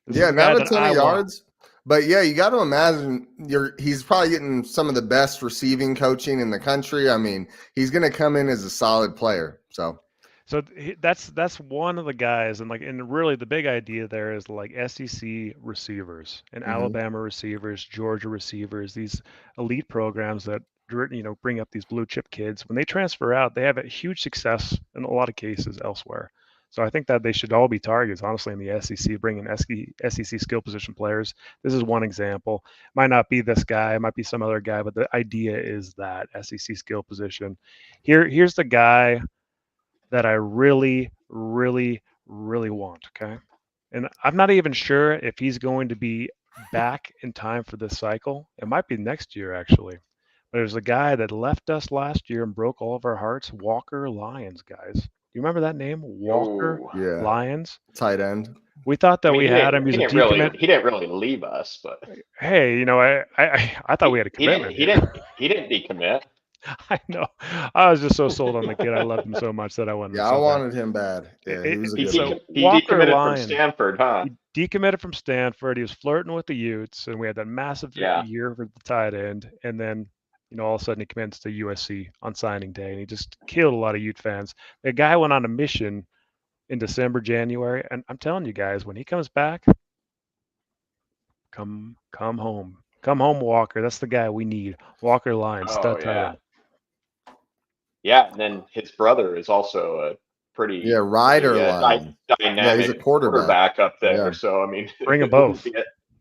Not a ton of yards. But yeah, you got to imagine he's probably getting some of the best receiving coaching in the country. I mean, he's going to come in as a solid player. So that's one of the guys, and really the big idea there is like SEC receivers and Alabama receivers, Georgia receivers, these elite programs that bring up these blue chip kids. When they transfer out, they have a huge success in a lot of cases elsewhere. So I think that they should all be targets, honestly, in the SEC, bringing SEC skill position players. This is one example. Might not be this guy, it might be some other guy, but the idea is that SEC skill position. Here's the guy that I really, really, really want, okay? And I'm not even sure if he's going to be back in time for this cycle. It might be next year, actually. But there's a guy that left us last year and broke all of our hearts, Walker Lyons, guys. You remember that name, Walker Lyons? Tight end. We thought that we had him. He didn't really leave us, but hey, I thought we had a commitment. He didn't decommit. I know. I was just so sold on the kid. I loved him so much that I wanted. Yeah, I wanted him bad. Yeah, he was a good he decommitted from Stanford, huh? He decommitted from Stanford. He was flirting with the Utes, and we had that massive year for the tight end, and then. All of a sudden he commits to USC on signing day, and he just killed a lot of Ute fans. The guy went on a mission in December, January, and I'm telling you guys, when he comes back, come home. Come home, Walker. That's the guy we need. Walker Lyons, stud tight end. Yeah, and then his brother is also a pretty Ryder dynamic he's a quarterback up there. Yeah. So I mean, bring them both.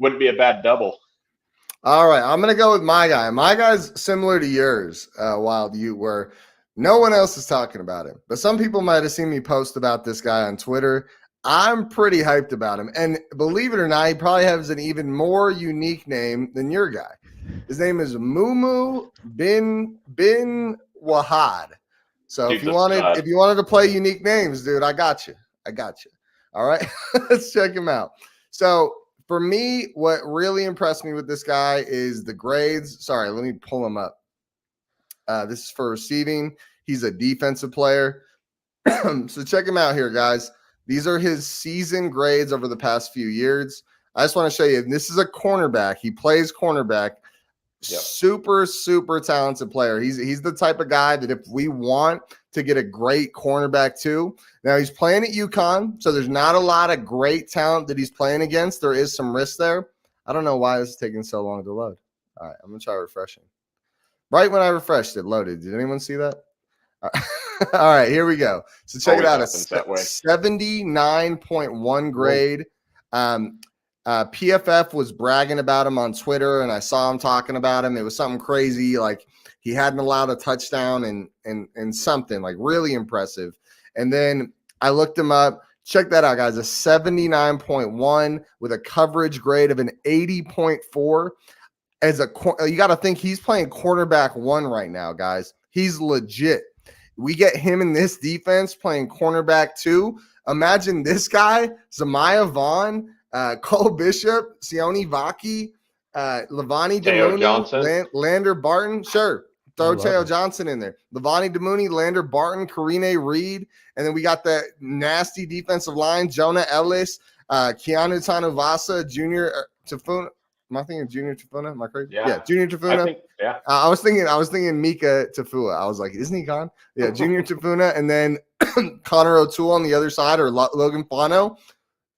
Wouldn't be a bad double. All right, I'm going to go with my guy. My guy's similar to yours, Wild Ute, where no one else is talking about him. But some people might have seen me post about this guy on Twitter. I'm pretty hyped about him. And believe it or not, he probably has an even more unique name than your guy. His name is Mumu bin Wahad. So Dude, if you wanted to play unique names, dude, I got you. All right. Let's check him out. So for me, what really impressed me with this guy is the grades. Sorry, let me pull him up. This is for receiving. He's a defensive player. So check him out here, guys. These are his season grades over the past few years. I just want to show you. This is a cornerback. He plays cornerback. Yep. Super, super talented player. He's the type of guy that if we want to get a great cornerback too. Now he's playing at UConn, so there's not a lot of great talent that he's playing against. There is some risk there. I don't know why this is taking so long to load. All right, I'm gonna try refreshing. Right when I refreshed, it loaded. Did anyone see that? All right, here we go. So check it out. A 79.1 grade. PFF was bragging about him on Twitter, and I saw him talking about him. It was something crazy, like he hadn't allowed a touchdown and something like really impressive. And then I looked him up. Check that out, guys. A 79.1 with a coverage grade of an 80.4. You got to think he's playing quarterback 1 right now, guys. He's legit. We get him in this defense playing cornerback 2. Imagine this guy, Zamiah Vaughn, Cole Bishop, Sione Vaki, Levani Demooney, Lander Barton. Sure. Throw Teo Johnson in there. Levani Demooney, Lander Barton, Karine Reed. And then we got that nasty defensive line, Jonah Ellis, Keanu Tanuvasa, Junior Tafuna. Am I thinking Junior Tafuna? Am I crazy? Yeah, Junior Tafuna. I was thinking Mika Tafua. I was like, isn't he gone? Yeah, Junior Tafuna. And then Connor O'Toole on the other side, or Logan Fano.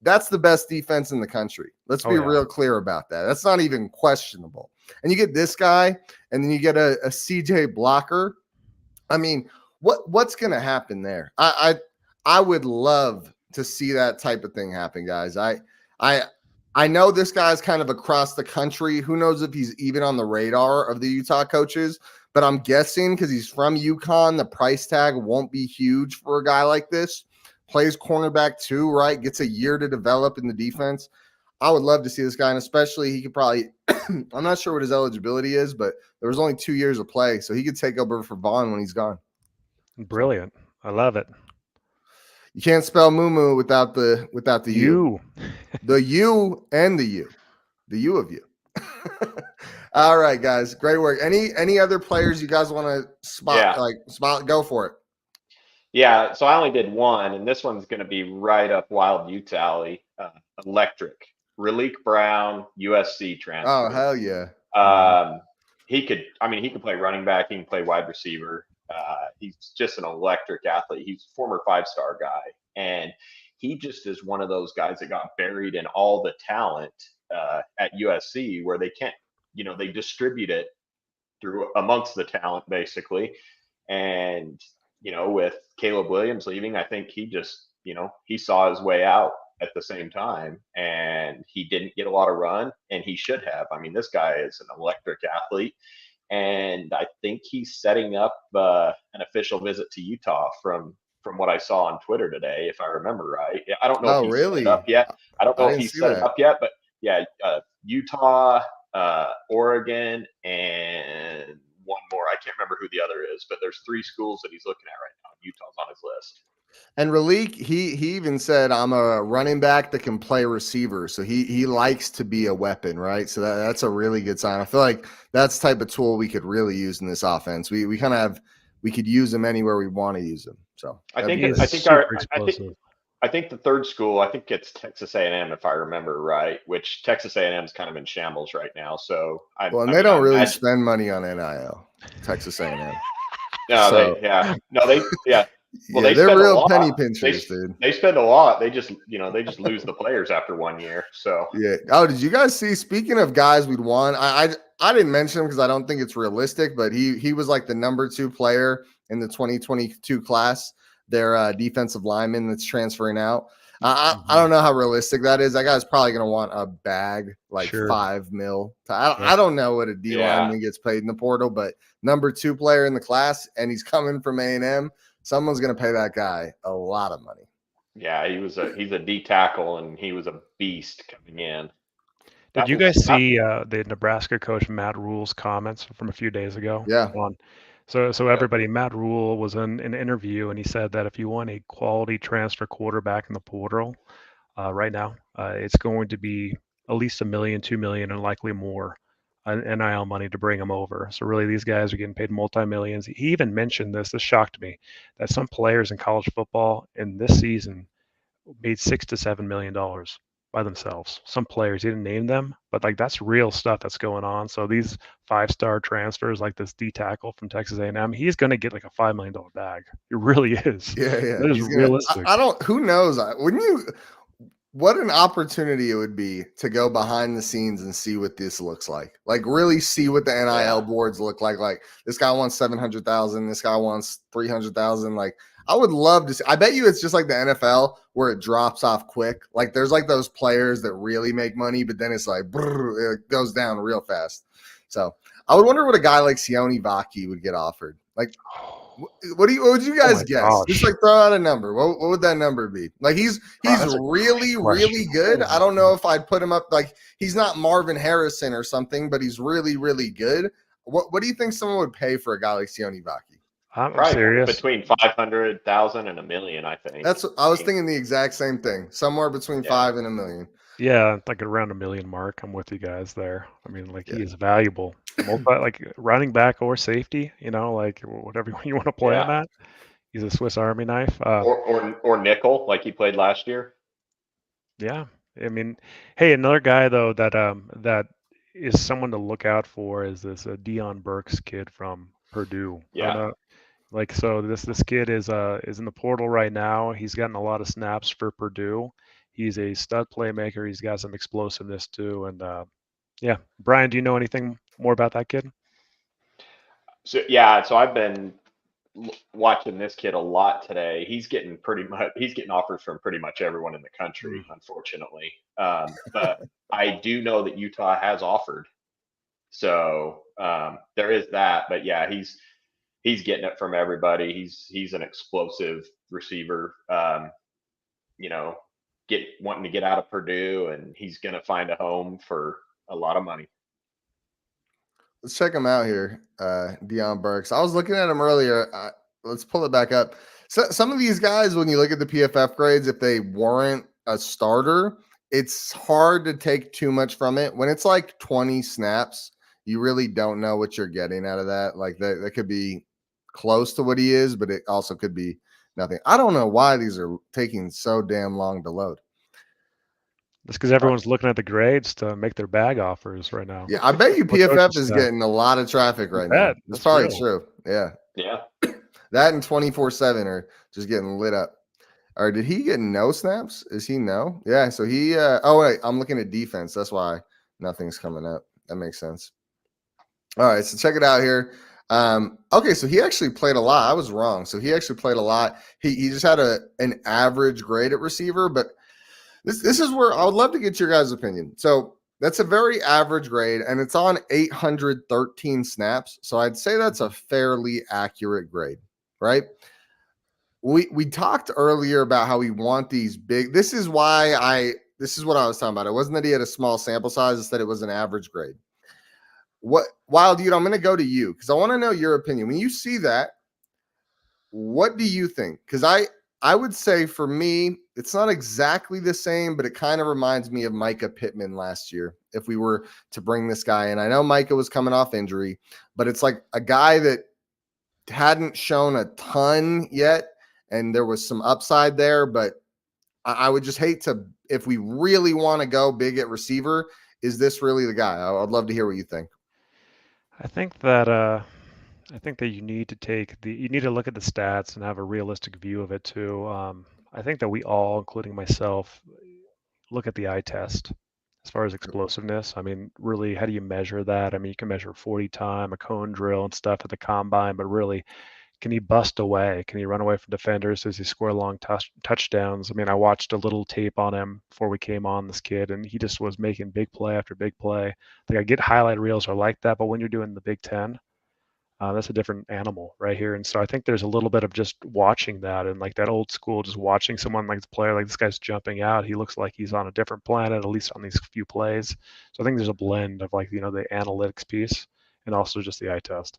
That's the best defense in the country. Let's be real clear about that. That's not even questionable. And you get this guy, and then you get a CJ blocker. I mean, what's going to happen there? I would love to see that type of thing happen, guys. I know this guy's kind of across the country. Who knows if he's even on the radar of the Utah coaches? But I'm guessing because he's from UConn, the price tag won't be huge for a guy like this. Plays cornerback 2, right? Gets a year to develop in the defense. I would love to see this guy, and especially he could probably – I'm not sure what his eligibility is, but there was only 2 years of play, so he could take over for Vaughn when he's gone. Brilliant. I love it. You can't spell Mumu without the U. The U and the U. The U of you. All right, guys. Great work. Any other players you guys want to spot? Go for it. Yeah, so I only did one, and this one's going to be right up Wild Utes alley. Electric. Raleek Brown, USC transfer. Oh, hell yeah. He could play running back. He can play wide receiver. He's just an electric athlete. He's a former 5-star guy, and he just is one of those guys that got buried in all the talent at USC, where they can't, they distribute it through amongst the talent basically. And with Caleb Williams leaving, I think he just, he saw his way out at the same time, and he didn't get a lot of run, and he should have. I mean, this guy is an electric athlete. And I think he's setting up an official visit to Utah from what I saw on Twitter today, if I remember right. I don't know if he's set it up yet. I don't know if he's set it up yet, but yeah, Utah, Oregon, and one more. I can't remember who the other is, but there's 3 schools that he's looking at right now. Utah's on his list. And Raleek, he even said, I'm a running back that can play receiver. So he likes to be a weapon, right? So that's a really good sign. I feel like that's the type of tool we could really use in this offense. We could use him anywhere we want to use him. So I think the third school, I think it's Texas A&M, if I remember right, which Texas A&M is kind of in shambles right now. So they don't really spend money on NIL, Texas A&M. Well, yeah, they're real penny pinchers, dude. They spend a lot. They just lose the players after 1 year. So yeah. Oh, did you guys see? Speaking of guys we'd want, I didn't mention him because I don't think it's realistic, but he was like the number 2 player in the 2022 class. Their defensive lineman that's transferring out. I don't know how realistic that is. That guy's probably going to want a bag like $5 million. I don't know what a D lineman gets paid in the portal, but number 2 player in the class, and he's coming from A&M. Someone's going to pay that guy a lot of money. Yeah, he's a D tackle, and he was a beast coming in. Did you guys see the Nebraska coach Matt Rule's comments from a few days ago? Yeah. So everybody, Matt Rule was in an interview, and he said that if you want a quality transfer quarterback in the portal right now, it's going to be at least $1 million, $2 million, and likely more NIL money to bring them over. So really, these guys are getting paid multi-millions. He even mentioned this. This shocked me that some players in college football in this season made $6 to $7 million by themselves. Some players, he didn't name them, but like that's real stuff that's going on. So these 5-star transfers, like this D tackle from Texas A&M, he's going to get like a $5 million bag. It really is. Yeah, yeah. That is realistic. I don't. Who knows? Wouldn't you? What an opportunity it would be to go behind the scenes and see what this looks like. Like really see what the NIL boards look like. Like this guy wants 700,000. This guy wants 300,000. Like I would love to see. I bet you it's just like the NFL where it drops off quick. Like there's like those players that really make money, but then it's like it goes down real fast. So I would wonder what a guy like Sione Vaki would get offered. Like what would you guys guess? Gosh. Just like throw out a number. What would that number be? Like he's really good. I don't know if I'd put him up like he's not Marvin Harrison or something, but he's really good. What do you think someone would pay for a guy like Sione Vaki? I'm serious. Between 500,000 and $1 million, I think. That's I was thinking the exact same thing. Somewhere between 5 and $1 million. Yeah, like around $1 million mark. I'm with you guys there. I mean, like he is valuable. Like running back or safety, like whatever you want to play him at. He's a Swiss Army knife. Or nickel, like he played last year. Yeah, I mean, hey, another guy though that is someone to look out for is this Deion Burks kid from Purdue. Yeah. So this kid is in the portal right now. He's gotten a lot of snaps for Purdue. He's a stud playmaker. He's got some explosiveness too. And yeah, Brian, do you know anything more about that kid? So I've been watching this kid a lot today. He's getting offers from pretty much everyone in the country, unfortunately. But I do know that Utah has offered. So there is that. But yeah, he's getting it from everybody. He's an explosive receiver. Wanting to get out of Purdue, and he's going to find a home for a lot of money. Let's check him out here, Deion Burks. I was looking at him earlier. Let's pull it back up. So some of these guys, when you look at the PFF grades, if they warrant a starter, it's hard to take too much from it. When it's like 20 snaps, you really don't know what you're getting out of that. Like that could be close to what he is, but it also could be nothing. I don't know why these are taking so damn long to load. That's because everyone's looking at the grades to make their bag offers right now. Yeah, I bet you PFF is getting a lot of traffic right now. That's probably true. Yeah. Yeah. That and 24/7 are just getting lit up. Or did he get no snaps? Is he no? Yeah. So he. Oh wait, I'm looking at defense. That's why nothing's coming up. That makes sense. All right, so check it out here. Okay, so he actually played a lot. I was wrong. So he actually played a lot. He just had an average grade at receiver, but this is where I would love to get your guys' opinion. So that's a very average grade, and it's on 813 snaps. So I'd say that's a fairly accurate grade, right? We talked earlier about how we want these big. This is what I was talking about. It wasn't that he had a small sample size, it's that it was an average grade. Wild Dude, I'm going to go to you because I want to know your opinion. When you see that, what do you think? Because I would say for me, it's not exactly the same, but it kind of reminds me of Micah Pittman last year. If we were to bring this guy in, I know Micah was coming off injury, but it's like a guy that hadn't shown a ton yet, and there was some upside there. But I would just hate to, if we really want to go big at receiver, is this really the guy? I'd love to hear what you think. I think that you need to look at the stats and have a realistic view of it too. I think that we all, including myself, look at the eye test as far as explosiveness. I mean, really, how do you measure that? I mean, you can measure 40 time, a cone drill and stuff at the combine, but really, can he bust away? Can he run away from defenders? Does he score long touchdowns? I mean, I watched a little tape on him before we came on, this kid, and he just was making big play after big play. Like I get highlight reels are like that, but when you're doing the Big Ten, That's a different animal right here. And so I think there's a little bit of just watching that and like that old school, just watching someone like the player, like this guy's jumping out. He looks like he's on a different planet, at least on these few plays. So I think there's a blend of like, the analytics piece and also just the eye test.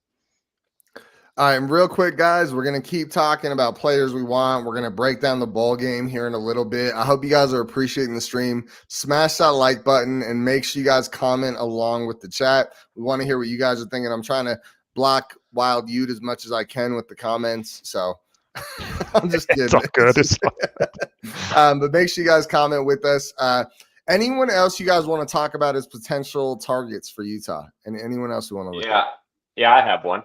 All right, and real quick, guys, we're going to keep talking about players we want. We're going to break down the ball game here in a little bit. I hope you guys are appreciating the stream. Smash that like button and make sure you guys comment along with the chat. We want to hear what you guys are thinking. I'm trying to block Wild Ute as much as I can with the comments. So I'm just kidding. It's all good. It's all good. But make sure you guys comment with us. Anyone else you guys want to talk about as potential targets for Utah? And anyone else you want to look at? Yeah, I have one.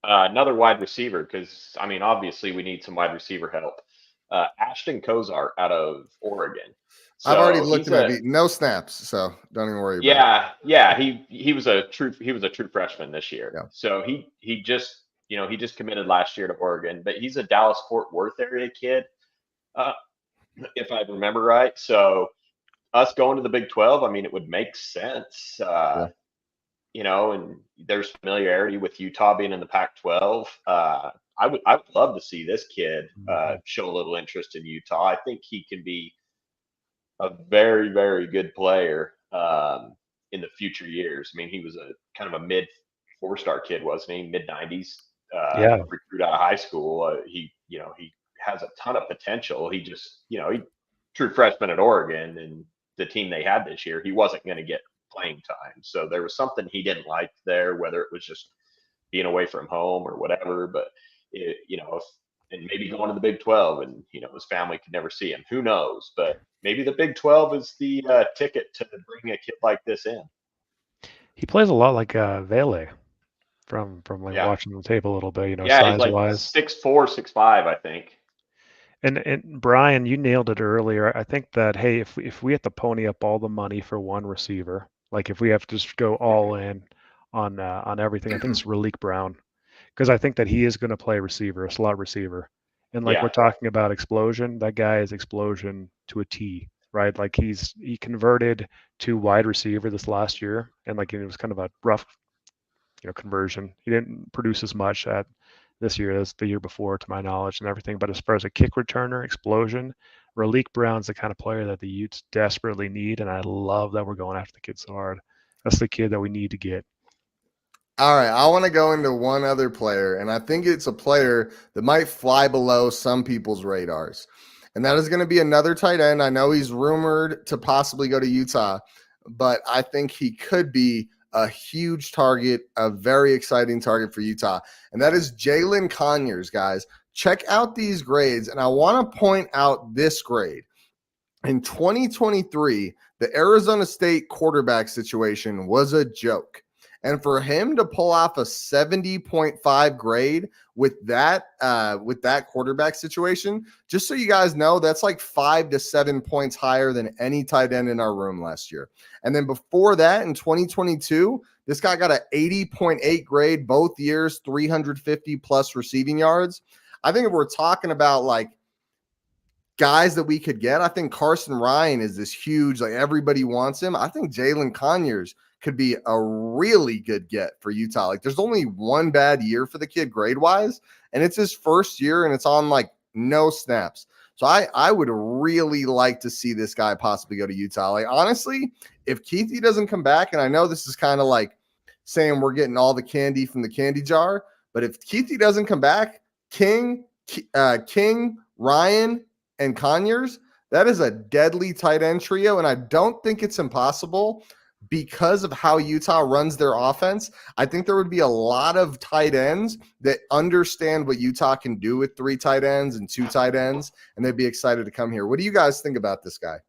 Another wide receiver, because I mean, obviously, we need some wide receiver help. Ashton Kozar out of Oregon. So I've already looked at it. No snaps, so don't even worry about it. Yeah. He was a true freshman this year. Yeah. So he just committed last year to Oregon, but he's a Dallas Fort Worth area kid, if I remember right. So us going to the Big 12, I mean, it would make sense. Yeah. And there's familiarity with Utah being in the Pac-12. I would love to see this kid show a little interest in Utah. I think he can be a very, very good player in the future years. I mean, he was a kind of a mid 4-star kid, wasn't he? Mid-90s recruit out of high school. He has a ton of potential. He just, he true freshman at Oregon, and the team they had this year, he wasn't going to get playing time. So there was something he didn't like there, whether it was just being away from home or whatever. But and maybe going to the Big 12, and his family could never see him. Who knows? But maybe the Big 12 is the ticket to bring a kid like this in. He plays a lot like Vele from watching the tape a little bit. Size he's wise, 6'4", 6'5", I think. And Brian, you nailed it earlier. I think that, hey, if we have to pony up all the money for one receiver, like if we have to just go all in on everything, I think it's Raleek Brown, because I think that he is going to play receiver, a slot receiver, and we're talking about explosion. That guy is explosion to a T, right? Like he converted to wide receiver this last year, and it was kind of a rough, conversion. He didn't produce as much at this year as the year before, to my knowledge, and everything. But as far as a kick returner, explosion, Raleek Brown's the kind of player that the Utes desperately need, and I love that we're going after the kid so hard. That's the kid that we need to get. All right, I want to go into one other player, and I think it's a player that might fly below some people's radars, and that is going to be another tight end. I know he's rumored to possibly go to Utah, but I think he could be a huge target, a very exciting target for Utah, and that is Jalen Conyers, guys. Check out these grades, and I want to point out this grade. In 2023, the Arizona State quarterback situation was a joke. And for him to pull off a 70.5 grade with that quarterback situation, just so you guys know, that's like 5 to 7 points higher than any tight end in our room last year. And then before that, in 2022, this guy got an 80.8 grade both years, 350 plus receiving yards. I think if we're talking about guys that we could get, I think Carson Ryan is this huge, everybody wants him. I think Jalen Conyers could be a really good get for Utah. There's only one bad year for the kid grade-wise, and it's his first year, and it's on no snaps. So I would really like to see this guy possibly go to Utah. Honestly, if Keithy doesn't come back, and I know this is kind of saying we're getting all the candy from the candy jar, but if Keithy doesn't come back, King, Ryan, and Conyers, that is a deadly tight end trio, and I don't think it's impossible because of how Utah runs their offense. I think there would be a lot of tight ends that understand what Utah can do with 3 tight ends and 2 tight ends, and they'd be excited to come here. What do you guys think about this guy?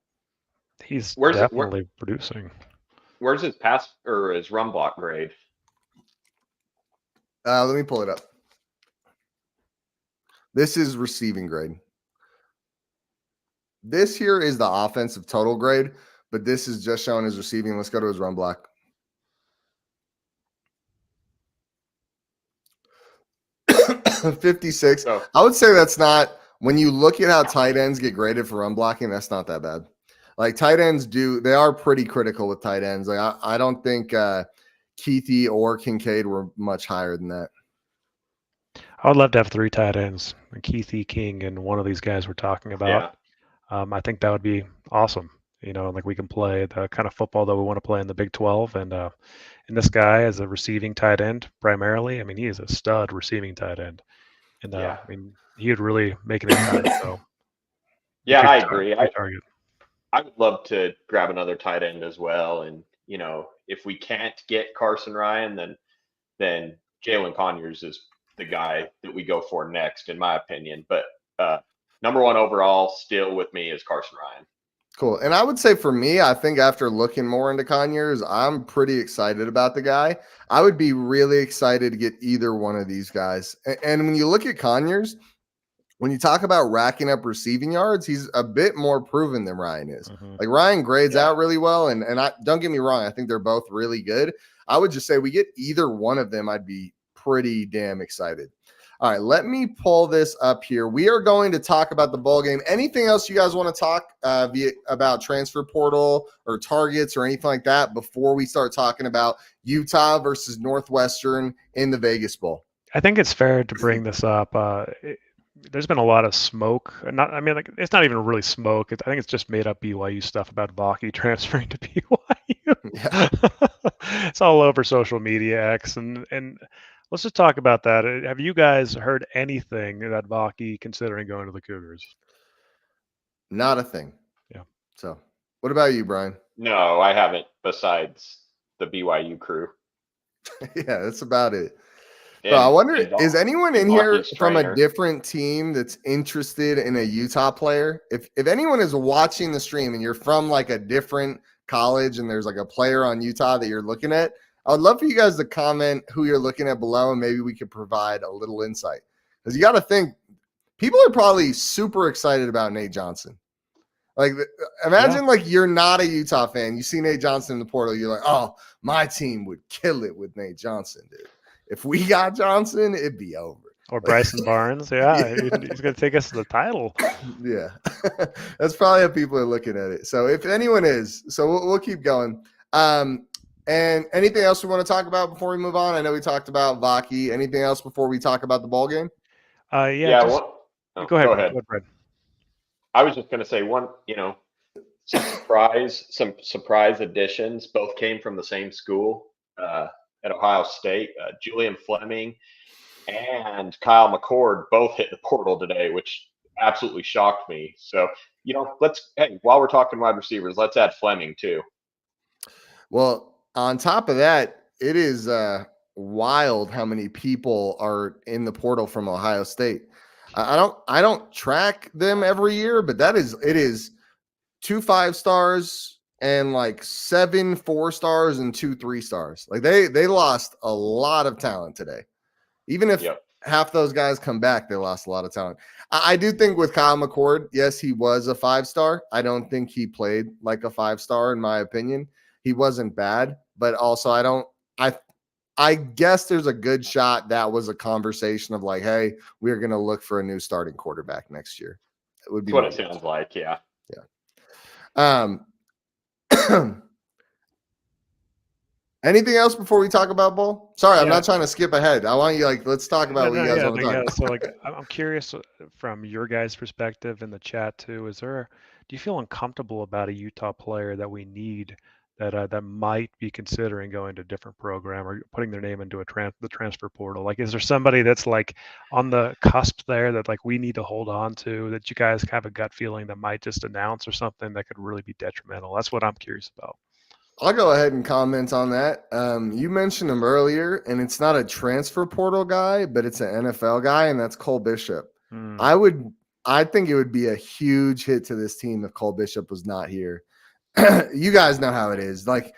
He's definitely producing. Where's his pass or his run block grade? Let me pull it up. This is receiving grade. This here is the offensive total grade, but this is just showing his receiving. Let's go to his run block. $56. Oh. I would say that's not, when you look at how tight ends get graded for run blocking, that's not that bad. Tight ends they are pretty critical with tight ends. I don't think Keithy or Kincaid were much higher than that. I would love to have 3 tight ends, Keith E. King and one of these guys we're talking about. I think that would be awesome. Like we can play the kind of football that we want to play in the Big 12, and this guy as a receiving tight end primarily. I mean, he is a stud receiving tight end, and I mean, he would really make an impact. So yeah, I agree. great target. I would love to grab another tight end as well, and if we can't get Carson Ryan, then Jalen Conyers is the guy that we go for next, in my opinion. But number one overall, still with me, is Carson Ryan. Cool. And I would say for me, I think after looking more into Conyers, I'm pretty excited about the guy. I would be really excited to get either one of these guys. And when you look at Conyers, when you talk about racking up receiving yards, he's a bit more proven than Ryan is. Like Ryan grades out really well. And I don't get me wrong, I think they're both really good. I would just say we get either one of them, I'd be pretty damn excited. All right, let me pull this up here. We are going to talk about the bowl game. Anything else you guys want to talk about transfer portal or targets or anything like that before we start talking about Utah versus Northwestern in the Vegas Bowl? I think it's fair to bring this up. There's been a lot of smoke. It's not even really smoke. I think it's just made up BYU stuff about Baki transferring to BYU. Yeah. It's all over social media, X, and let's just talk about that. Have you guys heard anything about Baki considering going to the Cougars? Not a thing. Yeah. So, what about you, Brian? No, I haven't. Besides the BYU crew. Yeah, that's about it. So I wonder, is anyone in here from a different team that's interested in a Utah player? If anyone is watching the stream and you're from like a different college and there's like a player on Utah that you're looking at, I would love for you guys to comment who you're looking at below, and maybe we could provide a little insight. Because you got to think, people are probably super excited about Nate Johnson. Like, imagine like you're not a Utah fan. You see Nate Johnson in the portal. You're like, oh, my team would kill it with Nate Johnson, dude. If we got Johnson, it'd be over. Or Bryson Barnes. Yeah, he's going to take us to the title. Yeah. That's probably how people are looking at it. So if anyone is, so we'll keep going. And anything else we want to talk about before we move on? I know we talked about Vaki. Anything else before we talk about the ball game? Go ahead, Brad. I was just going to say some surprise additions. Both came from the same school at Ohio State. Julian Fleming and Kyle McCord both hit the portal today, which absolutely shocked me. So, while we're talking wide receivers, let's add Fleming too. Well, on top of that, it is wild how many people are in the portal from Ohio State. I don't track them every year, but it is 2 5-stars and like 7 4-stars and 2 3-stars. Like they lost a lot of talent today. Even if half those guys come back, they lost a lot of talent. I do think with Kyle McCord, yes, he was a 5-star. I don't think he played like a 5-star, in my opinion. He wasn't bad, but also I guess there's a good shot that was a conversation of like, hey, we're going to look for a new starting quarterback next year. It would be what it sounds like. Yeah. Anything else before we talk about bowl? Sorry, I'm not trying to skip ahead. I want you let's talk about what you guys want to talk about. So I'm curious from your guys' perspective in the chat too. Do you feel uncomfortable about a Utah player that we need that might be considering going to a different program or putting their name into the transfer portal? Like, is there somebody that's like on the cusp there that like we need to hold on to, that you guys have a gut feeling that might just announce or something that could really be detrimental? That's what I'm curious about. I'll go ahead and comment on that. You mentioned him earlier, and it's not a transfer portal guy, but it's an NFL guy, and that's Cole Bishop. I think it would be a huge hit to this team if Cole Bishop was not here. You guys know how it is. Like,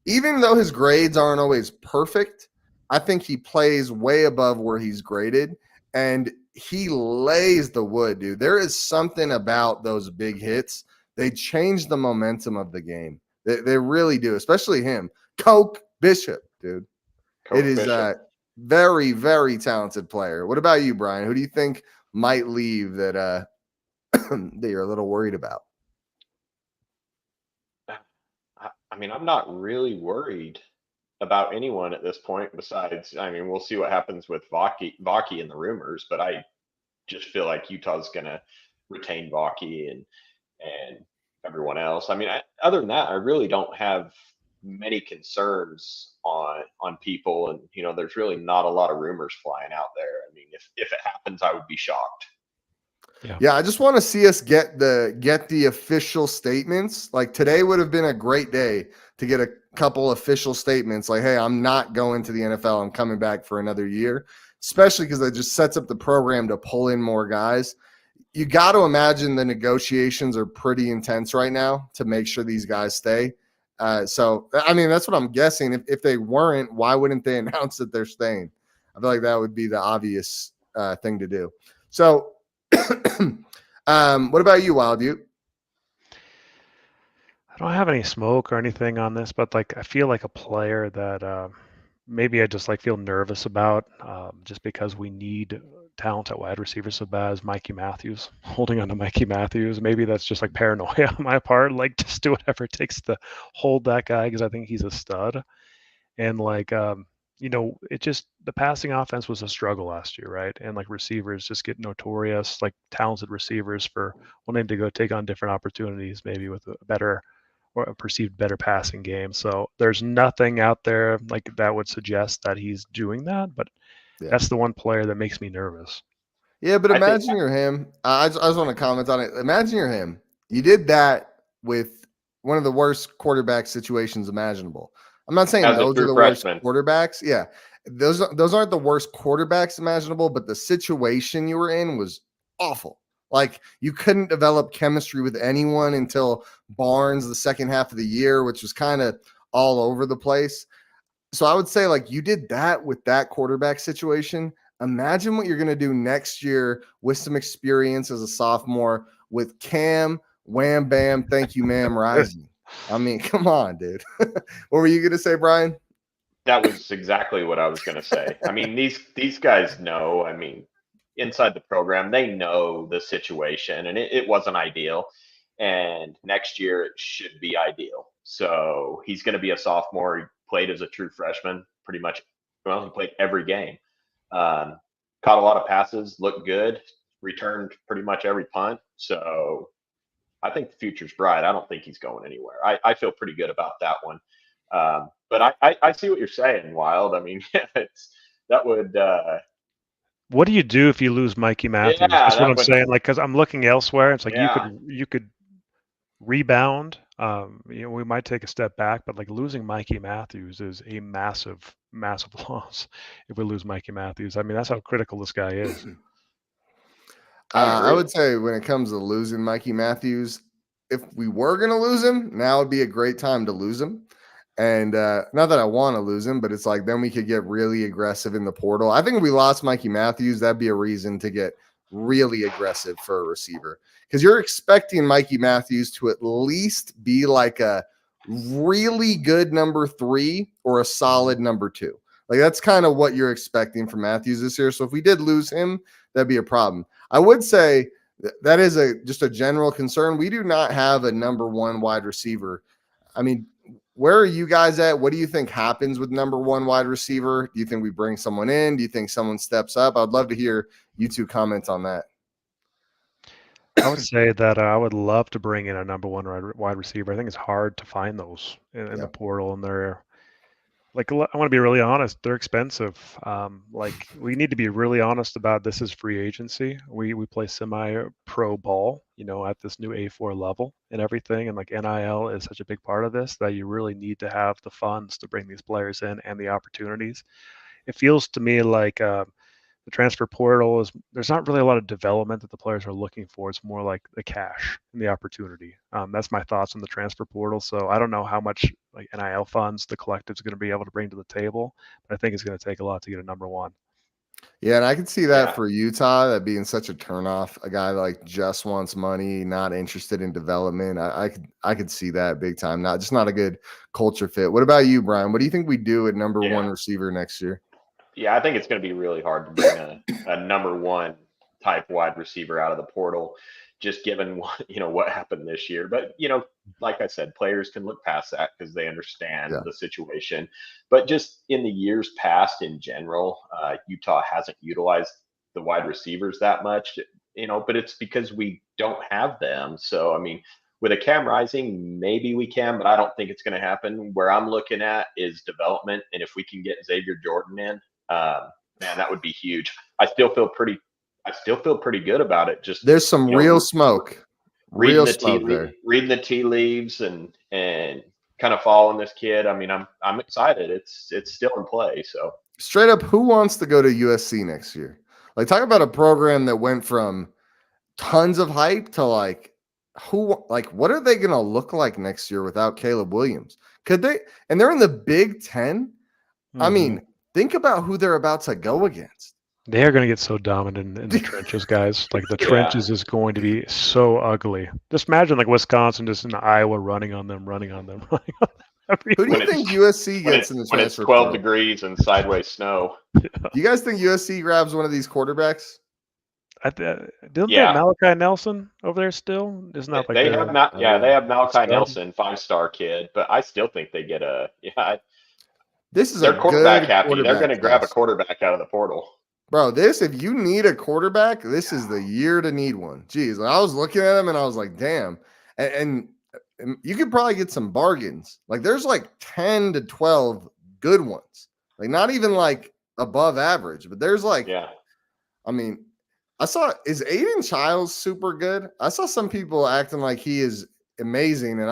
even though his grades aren't always perfect, I think he plays way above where he's graded, and he lays the wood, dude. There is something about those big hits. They change the momentum of the game. They really do, especially him. Coke Bishop, dude. It is a very, very talented player. What about you, Brian? Who do you think might leave that that you're a little worried about? I mean, I'm not really worried. about anyone at this point besides, I mean, we'll see what happens with Vaki and the rumors, but I just feel like Utah's going to retain Vaki and everyone else. I mean, other than that, I really don't have many concerns on people, and there's really not a lot of rumors flying out there. I mean, if it happens, I would be shocked. Yeah, I just want to see us get the official statements. Like today would have been a great day to get a couple official statements like, hey, I'm not going to the NFL. I'm coming back for another year, especially because it just sets up the program to pull in more guys. You got to imagine the negotiations are pretty intense right now to make sure these guys stay. So, I mean, that's what I'm guessing. If they weren't, why wouldn't they announce that they're staying? I feel like that would be the obvious thing to do. So, what about you, Wild Ute? I don't have any smoke or anything on this, but like I feel like a player that maybe I just like feel nervous about, just because we need talent at wide receiver so bad as Mikey Matthews. Holding on to Mikey Matthews, maybe that's just like paranoia on my part. Like just do whatever it takes to hold that guy because I think he's a stud. And like it just the passing offense was a struggle last year, right? And like receivers just get notorious, like talented receivers for wanting to go take on different opportunities, maybe with a better or a perceived better passing game. So there's nothing out there like that would suggest that he's doing that, but that's the one player that makes me nervous. Yeah, but imagine you're him. I just want to comment on it. Imagine you're him. You did that with one of the worst quarterback situations imaginable. I'm not saying those are the worst quarterbacks. Yeah, those aren't the worst quarterbacks imaginable, but the situation you were in was awful. Like you couldn't develop chemistry with anyone until Barnes the second half of the year, which was kind of all over the place. So I would say like you did that with that quarterback situation. Imagine what you're going to do next year with some experience as a sophomore with Cam, Wham Bam, thank you, ma'am, Rising. I mean, come on, dude. What were you going to say, Brian? That was exactly what I was going to say. I mean, these guys know, I mean, inside the program, they know the situation, and it wasn't ideal. And next year it should be ideal. So he's going to be a sophomore. He played as a true freshman pretty much. Well, he played every game. Caught a lot of passes, looked good, returned pretty much every punt. So I think the future's bright. I don't think he's going anywhere. I feel pretty good about that one. But I see what you're saying, Wild. I mean, that would. What do you do if you lose Mikey Matthews? Yeah, that's what I'm saying. Like, because I'm looking elsewhere. It's like you could rebound. We might take a step back, but like losing Mikey Matthews is a massive, massive loss if we lose Mikey Matthews. I mean, that's how critical this guy is. I would say when it comes to losing Mikey Matthews, if we were going to lose him, now would be a great time to lose him. And not that I want to lose him, but it's like then we could get really aggressive in the portal. I think if we lost Mikey Matthews, that'd be a reason to get really aggressive for a receiver because you're expecting Mikey Matthews to at least be like a really good number 3 or a solid number 2. Like that's kind of what you're expecting from Matthews this year. So if we did lose him, that'd be a problem. I would say that is just a general concern. We do not have a number 1 wide receiver. I mean, where are you guys at? What do you think happens with number 1 wide receiver? Do you think we bring someone in? Do you think someone steps up? I'd love to hear you two comments on that. I would say that I would love to bring in a number 1 wide receiver. I think it's hard to find those in the portal, and they're like, I want to be really honest, they're expensive. Like we need to be really honest about this is free agency. We play semi-pro ball, at this new A4 level and everything. And like NIL is such a big part of this that you really need to have the funds to bring these players in and the opportunities. It feels to me like the transfer portal there's not really a lot of development that the players are looking for. It's more like the cash and the opportunity. That's my thoughts on the transfer portal. So I don't know how much like NIL funds the collective's going to be able to bring to the table, but I think it's going to take a lot to get a number 1. Yeah, and I can see that for Utah, that being such a turnoff. A guy like just wants money, not interested in development. I could see that big time. Not a good culture fit. What about you, Brian? What do you think we do at number 1 receiver next year? Yeah, I think it's going to be really hard to bring a number 1 type wide receiver out of the portal, just given what happened this year. But like I said, players can look past that because they understand the situation. But just in the years past, in general, Utah hasn't utilized the wide receivers that much, but it's because we don't have them. So, I mean, with a Cam Rising, maybe we can, but I don't think it's going to happen. Where I'm looking at is development, and if we can get Xavier Jordan in, man, that would be huge. I still feel pretty good about it. Just there's some real smoke, reading the tea leaves, and kind of following this kid. I mean, I'm excited. It's still in play. So straight up, who wants to go to USC next year? Like, talk about a program that went from tons of hype to like, what are they going to look like next year without Caleb Williams? Could they? And they're in the Big Ten. Mm-hmm. I mean, think about who they're about to go against. They are going to get so dominant in the trenches, guys. Like, the trenches is going to be so ugly. Just imagine like Wisconsin just in Iowa running on them. Who do you think USC gets in the transfer? When it's 12 degrees and sideways snow. Do you guys think USC grabs one of these quarterbacks? Didn't they have Malachi Nelson over there still? Isn't that like they have Malachi Nelson, 5-star kid, but I still think they get this is their quarterback happy. They're going to grab a quarterback out of the portal. Bro, if you need a quarterback, this is the year to need one. Jeez, like, I was looking at him and I was like, damn. And you could probably get some bargains. Like, there's like 10 to 12 good ones. Like, not even like above average, but there's like, I mean, is Aiden Childs super good? I saw some people acting like he is amazing, and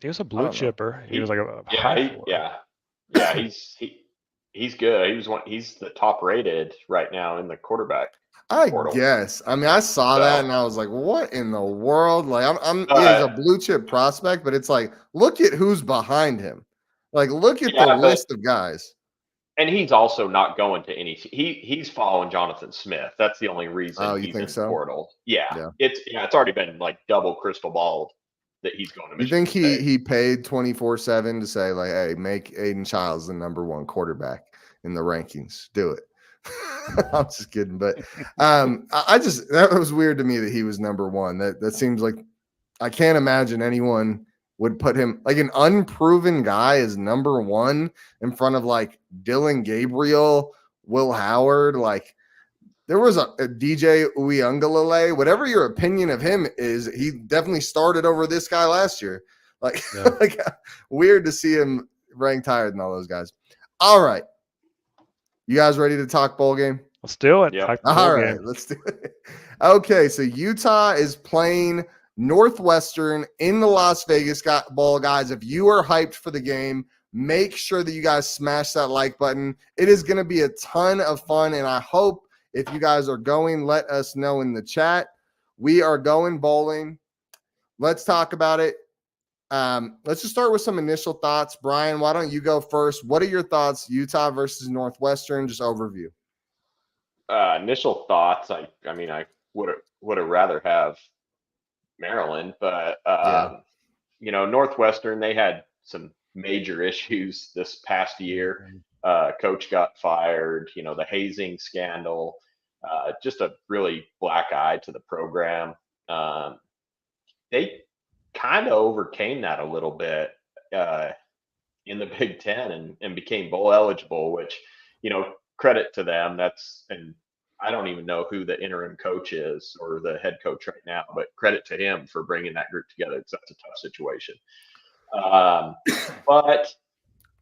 he was a blue chipper. He was like he's good. He's the top rated right now in the quarterback portal. Guess. I mean, I saw that and I was like, what in the world? Like, he's a blue chip prospect, but it's like, look at who's behind him. Like, look at the list of guys. And he's also not going to any. He's following Jonathan Smith. That's the only reason he's in the portal. Yeah. It's already been like double crystal balled that he's going to Michigan. You think he paid 24/7 to say like, hey, make Aiden Childs the number one quarterback in the rankings? Do it. I'm just kidding, but that was weird to me that he was number one. That seems like, I can't imagine anyone would put him, like, an unproven guy is number one in front of like Dylan Gabriel, Will Howard. Like, there was a DJ Uiagalelei, whatever your opinion of him is, he definitely started over this guy last year. Like, like, weird to see him ranked higher than all those guys. All right. You guys ready to talk bowl game? Let's do it. Yeah. All right, let's do it. Okay, so Utah is playing Northwestern in the Las Vegas Bowl, guys. If you are hyped for the game, make sure that you guys smash that like button. It is going to be a ton of fun, and I hope if you guys are going, let us know in the chat. We are going bowling. Let's talk about it. Let's just start with some initial thoughts. Brian, why don't you go first? What are your thoughts, Utah versus Northwestern? Just overview. Initial thoughts. I mean, I would have rather have Maryland, but Northwestern, they had some major issues this past year. Coach got fired, the hazing scandal, just a really black eye to the program. They kind of overcame that a little bit in the Big Ten and became bowl eligible, which, credit to them. And I don't even know who the interim coach is or the head coach right now, but credit to him for bringing that group together. It's such a tough situation. But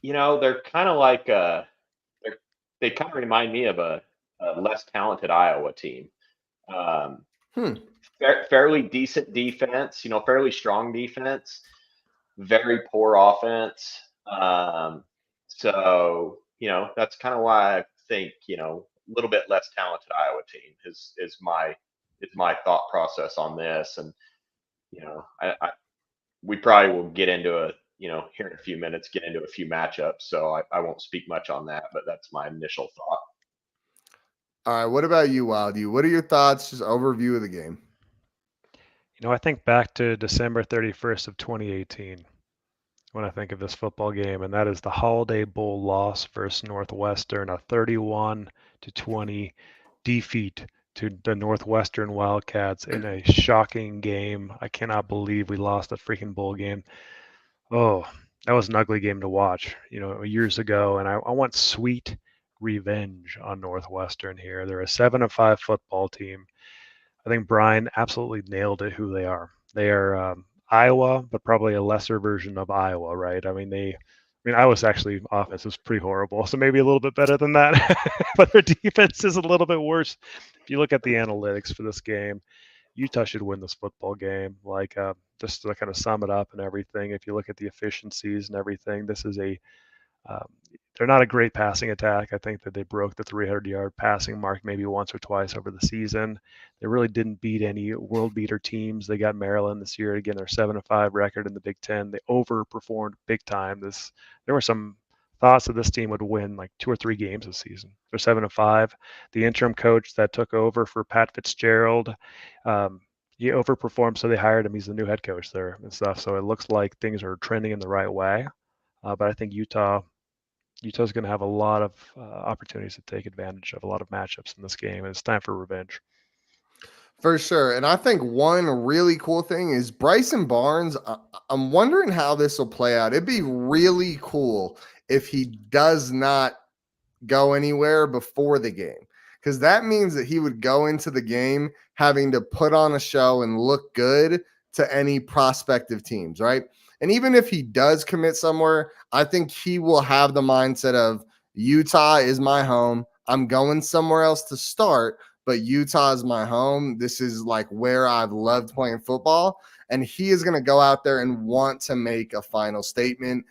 they're kind of like they kind of remind me of a less talented Iowa team. Fairly decent defense, fairly strong defense, very poor offense. So that's kind of why I think a little bit less talented Iowa team is my thought process on this. And we probably will get into here in a few minutes, get into a few matchups. So I won't speak much on that, but that's my initial thought. All right. What about you, Wildy? What are your thoughts? Just overview of the game. I think back to December 31st of 2018 when I think of this football game, and that is the Holiday Bowl loss versus Northwestern, a 31-20 defeat to the Northwestern Wildcats in a shocking game. I cannot believe we lost a freaking bowl game. Oh, that was an ugly game to watch, years ago. And I want sweet revenge on Northwestern here. They're a 7-5 football team. I think Brian absolutely nailed it who they are. They are Iowa, but probably a lesser version of Iowa, right? I mean, Iowa's actually offense is pretty horrible, so maybe a little bit better than that. But their defense is a little bit worse. If you look at the analytics for this game, Utah should win this football game. Just to kind of sum it up and everything, if you look at the efficiencies and everything, this is um, they're not a great passing attack. I think that they broke the 300-yard passing mark maybe once or twice over the season. They really didn't beat any world beater teams. They got Maryland this year. Again, they're 7-5 record in the Big Ten. They overperformed big time. There were some thoughts that this team would win like 2 or 3 games this season. They're 7-5. The interim coach that took over for Pat Fitzgerald, he overperformed, so they hired him. He's the new head coach there and stuff. So it looks like things are trending in the right way. But I think Utah's going to have a lot of opportunities to take advantage of a lot of matchups in this game, and it's time for revenge. For sure. And I think one really cool thing is Bryson Barnes. I'm wondering how this will play out. It'd be really cool if he does not go anywhere before the game, because that means that he would go into the game having to put on a show and look good to any prospective teams, right? And even if he does commit somewhere, I think he will have the mindset of Utah is my home. I'm going somewhere else to start, but Utah is my home. This is like where I've loved playing football. And he is going to go out there and want to make a final statement.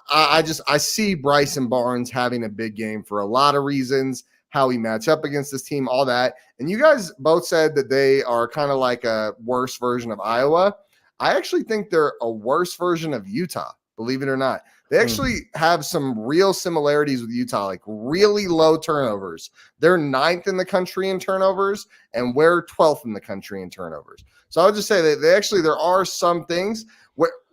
I see Bryson Barnes having a big game for a lot of reasons, how he match up against this team, all that. And you guys both said that they are kind of like a worse version of Iowa. I actually think they're a worse version of Utah, believe it or not. They actually have some real similarities with Utah, like really low turnovers. They're 9th in the country in turnovers, and we're 12th in the country in turnovers. So I would just say that there are some things.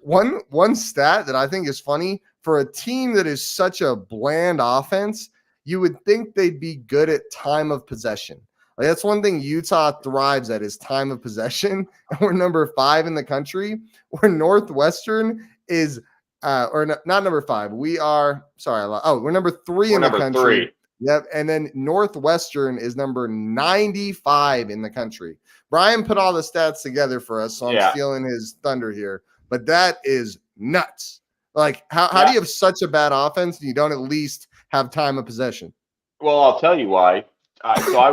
One stat that I think is funny, for a team that is such a bland offense, you would think they'd be good at time of possession. Like, that's one thing Utah thrives at, is time of possession. And we're number 5 in the country. Where Northwestern is, not number 5. We are, we're number 3 in the country. 3. Yep. And then Northwestern is number 95 in the country. Brian put all the stats together for us, so I'm stealing his thunder here. But that is nuts. Like, how do you have such a bad offense and you don't at least have time of possession? Well, I'll tell you why. I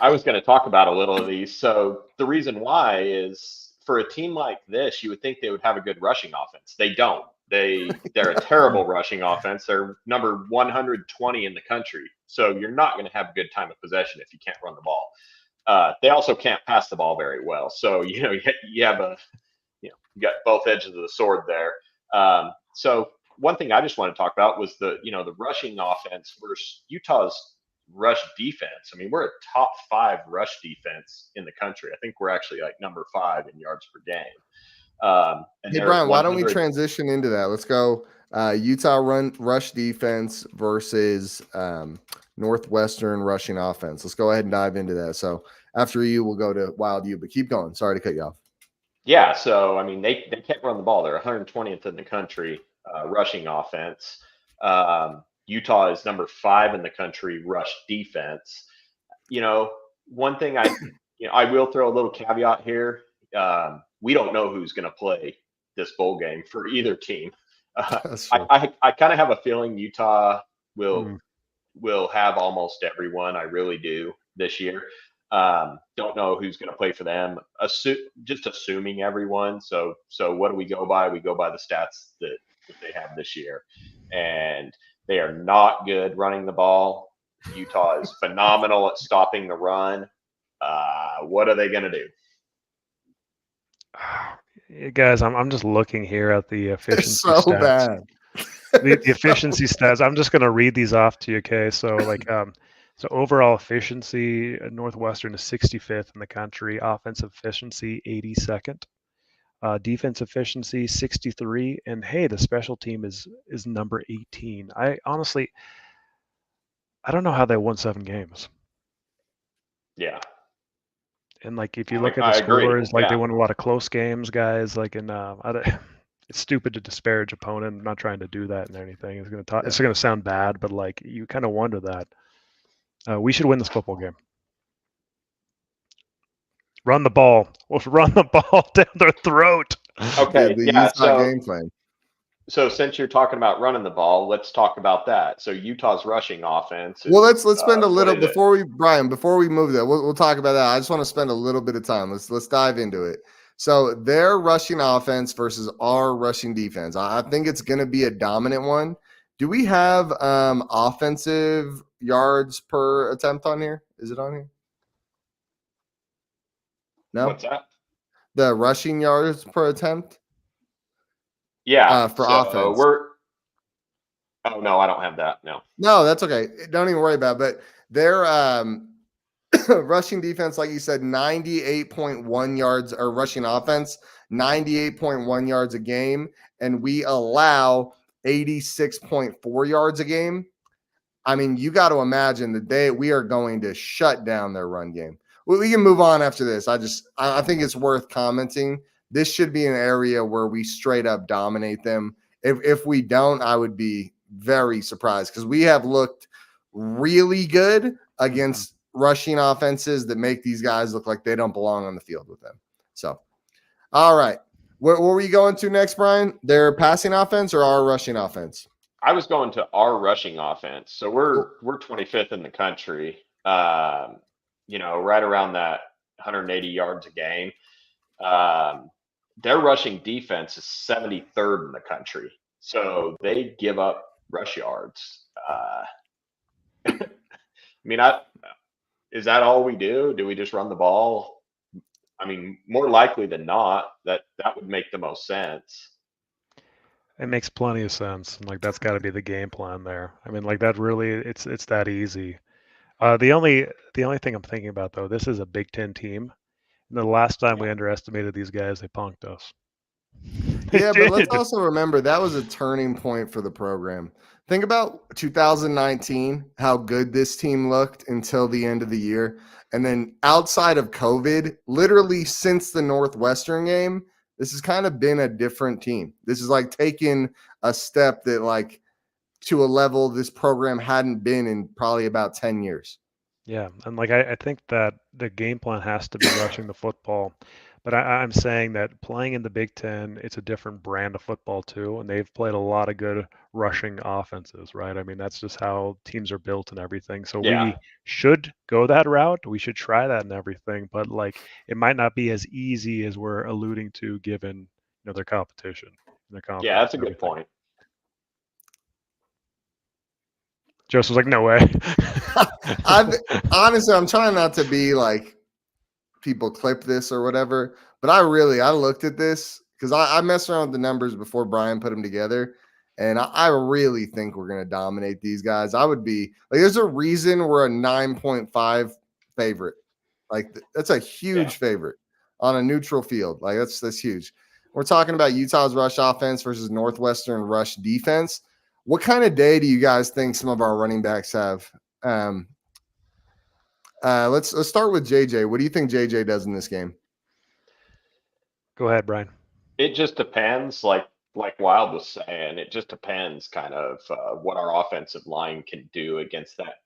was gonna talk about a little of these. So the reason why is, for a team like this, you would think they would have a good rushing offense. They don't. They're a terrible rushing offense. They're number 120 in the country. So you're not going to have a good time of possession if you can't run the ball. They also can't pass the ball very well. So you have you got both edges of the sword there. So one thing I just want to talk about was the rushing offense versus Utah's rush defense. I mean, we're a top 5 rush defense in the country. I think we're actually like number 5 in yards per game. Hey, Brian, why don't we transition into that? Let's go Utah rush defense versus Northwestern rushing offense. Let's go ahead and dive into that. So after you, we'll go to Wild U, but keep going. Sorry to cut you off. Yeah, so I mean, they can't run the ball. They're 120th in the country rushing offense. Utah is number 5 in the country rush defense. One thing I will throw a little caveat here. We don't know who's going to play this bowl game for either team. I kind of have a feeling Utah will have almost everyone. I really do this year. Don't know who's going to play for them. Just assuming everyone. So what do we go by? We go by the stats that they have this year, and they are not good running the ball. Utah is phenomenal at stopping the run. What are they going to do? Guys, I'm just looking here at the efficiency stats. So bad. the efficiency stats. I'm just going to read these off to you, okay? So so overall efficiency, Northwestern is 65th in the country. Offensive efficiency, 82nd. Defense efficiency, 63. And hey, the special team is number 18. I honestly, I don't know how they won 7 games. Yeah. And like if you look at the I agree. scores, like they Yeah. won a lot of close games, guys. Like in it's stupid to disparage opponent. I'm not trying to do that and anything. It's gonna sound bad, but like you kind of wonder that. We should win this football game. Run the ball. We'll run the ball down their throat. Okay. The Yeah. Utah game plan. So since you're talking about running the ball, let's talk about that. So Utah's rushing offense. Well, let's spend a little what is it? before we move that. We'll talk about that. I just want to spend a little bit of time. Let's dive into it. So their rushing offense versus our rushing defense. I think it's going to be a dominant one. Do we have offensive yards per attempt on here? Is it on here? No. What's that? The rushing yards per attempt. Yeah. For so offense. Oh no, I don't have that. No. No, that's okay. Don't even worry about it. But their rushing defense, like you said, 98.1 yards, or rushing offense, 98.1 yards a game, and we allow 86.4 yards a game. I mean, you got to imagine that we are going to shut down their run game. We can move on after this. I think it's worth commenting. This should be an area where we straight up dominate them. If we don't, I would be very surprised, because we have looked really good against rushing offenses that make these guys look like they don't belong on the field with them. So, all right. Where were we going to next, Brian? Their passing offense or our rushing offense? I was going to our rushing offense. So we're 25th in the country. Right around that 180 yards a game. Their rushing defense is 73rd in the country. So they give up rush yards. I mean, is that all we do? Do we just run the ball? I mean, more likely than not, that would make the most sense. It makes plenty of sense. Like that's got to be the game plan there. I mean, like that really, it's that easy. The only thing I'm thinking about though, this is a Big Ten team. And the last time we underestimated these guys, they punked us. Yeah, but let's also remember that was a turning point for the program. Think about 2019, how good this team looked until the end of the year. And then outside of COVID, literally since the Northwestern game, this has kind of been a different team. This is like taking a step that like to a level this program hadn't been in probably about 10 years. Yeah, and like I think that the game plan has to be rushing the football. But I'm saying that playing in the Big Ten, it's a different brand of football too, and they've played a lot of good rushing offenses, right? I mean, that's just how teams are built and everything. So we should go that route. We should try that and everything, but like it might not be as easy as we're alluding to, given their competition. Yeah, that's a good point. Joseph's like, no way. Honestly, I'm trying not to be like people clip this or whatever, but I looked at this because I messed around with the numbers before Brian put them together, and I really think we're going to dominate these guys. I would be like, there's a reason we're a 9.5 favorite. Like that's a huge favorite on a neutral field. Like that's huge. We're talking about Utah's rush offense versus Northwestern rush defense. What kind of day do you guys think some of our running backs have? Let's start with JJ. What do you think JJ does in this game? Go ahead, Brian. It just depends. Like Wild was saying, it just depends kind of what our offensive line can do against that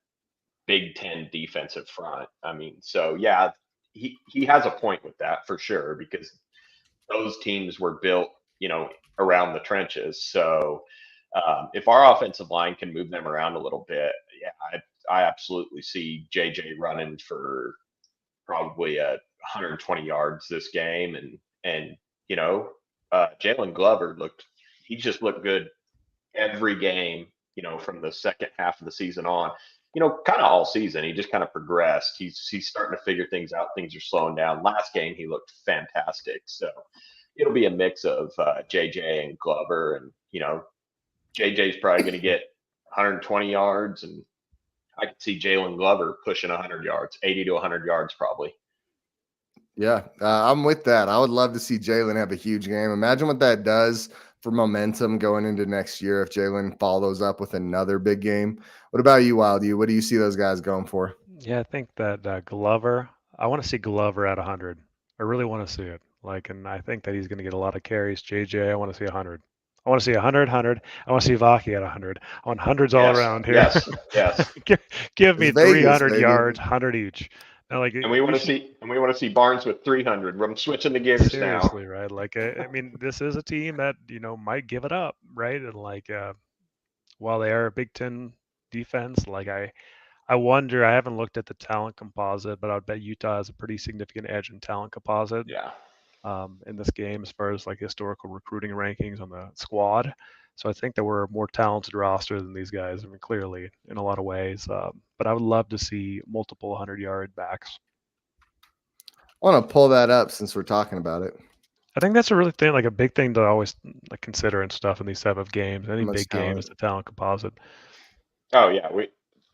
Big Ten defensive front. I mean, so yeah, he has a point with that for sure, because those teams were built, around the trenches. So if our offensive line can move them around a little bit, yeah, I absolutely see JJ running for probably 120 yards this game, and Jalen Glover just looked good every game, from the second half of the season on, kind of all season. He just kind of progressed. He's starting to figure things out. Things are slowing down. Last game he looked fantastic. So it'll be a mix of JJ and Glover, and JJ's probably going to get 120 yards, and I could see Jalen Glover pushing 100 yards, 80 to 100 yards probably. Yeah, I'm with that. I would love to see Jalen have a huge game. Imagine what that does for momentum going into next year if Jalen follows up with another big game. What about you, Wild? What do you see those guys going for? Yeah, I think that Glover, I want to see Glover at 100. I really want to see it. Like, and I think that he's going to get a lot of carries. JJ, I want to see 100. I want to see 100, 100. I want to see Vaki at 100. I want hundreds all around here. Yes. Give me It's Vegas, 300 baby. yards, 100 each. Now, like, And we want to see Barnes with 300. I'm switching the gears seriously, now. right? Like, I mean, this is a team that might give it up, right? And like, while they are a Big Ten defense, like I wonder. I haven't looked at the talent composite, but I would bet Utah has a pretty significant edge in talent composite. Yeah. In this game, as far as like historical recruiting rankings on the squad. So I think that we're a more talented roster than these guys. I mean, clearly in a lot of ways. But I would love to see multiple 100-yard backs. I want to pull that up since we're talking about it. I think that's a really thing, like a big thing to always like consider and stuff in these type of games. Any big game is the talent composite. Oh yeah,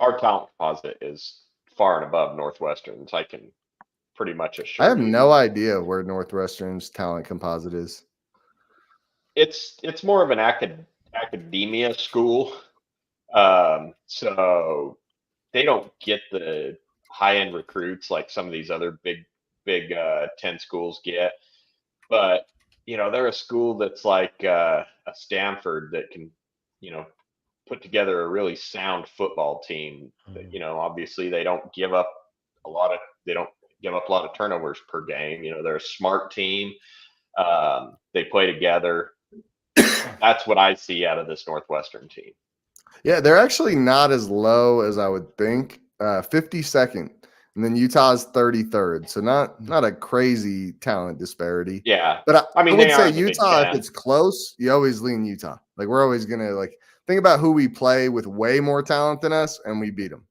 our talent composite is far and above Northwestern's. I can pretty much assure I have you. no idea where Northwestern's talent composite is. It's more of an academia school, so they don't get the high-end recruits like some of these other big 10 schools get. But they're a school that's like a Stanford that can put together a really sound football team. Obviously they don't give up a lot of turnovers per game. They're a smart team. They play together. That's what I see out of this Northwestern team. Yeah, they're actually not as low as I would think. 52nd, and then Utah's 33rd. So not a crazy talent disparity. Yeah, but I would say Utah, if it's it's close, you always lean Utah. Like we're always gonna think about who we play with way more talent than us, and we beat them.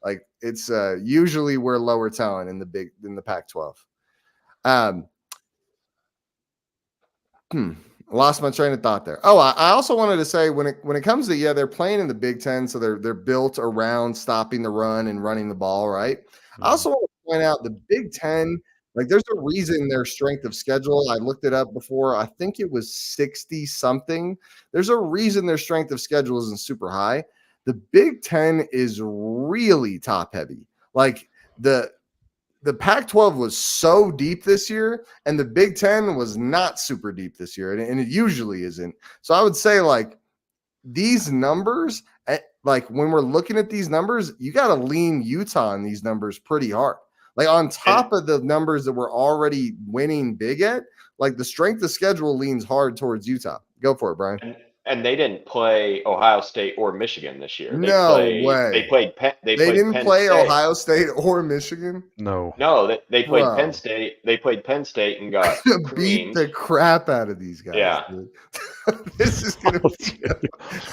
Like it's usually we're lower talent in the Pac-12. Lost my train of thought there. Oh, I also wanted to say when it comes to they're playing in the Big Ten, so they're built around stopping the run and running the ball, right? I also want to point out the Big Ten, like there's a reason their strength of schedule. I looked it up before. I think it was 60 something. There's a reason their strength of schedule isn't super high. The Big Ten is really top heavy. Like the Pac-12 was so deep this year, and the Big Ten was not super deep this year, and it usually isn't. So I would say, like, these numbers, like, when we're looking at these numbers, you got to lean Utah in these numbers pretty hard. Like, on top of the numbers that we're already winning big at, like, the strength of schedule leans hard towards Utah. Go for it, Brian. And they didn't play Ohio State or Michigan this year. No way. They played Penn. They didn't play Ohio State or Michigan. No, they played Penn State. They played Penn State and got beat the crap out of these guys. Yeah, this is gonna be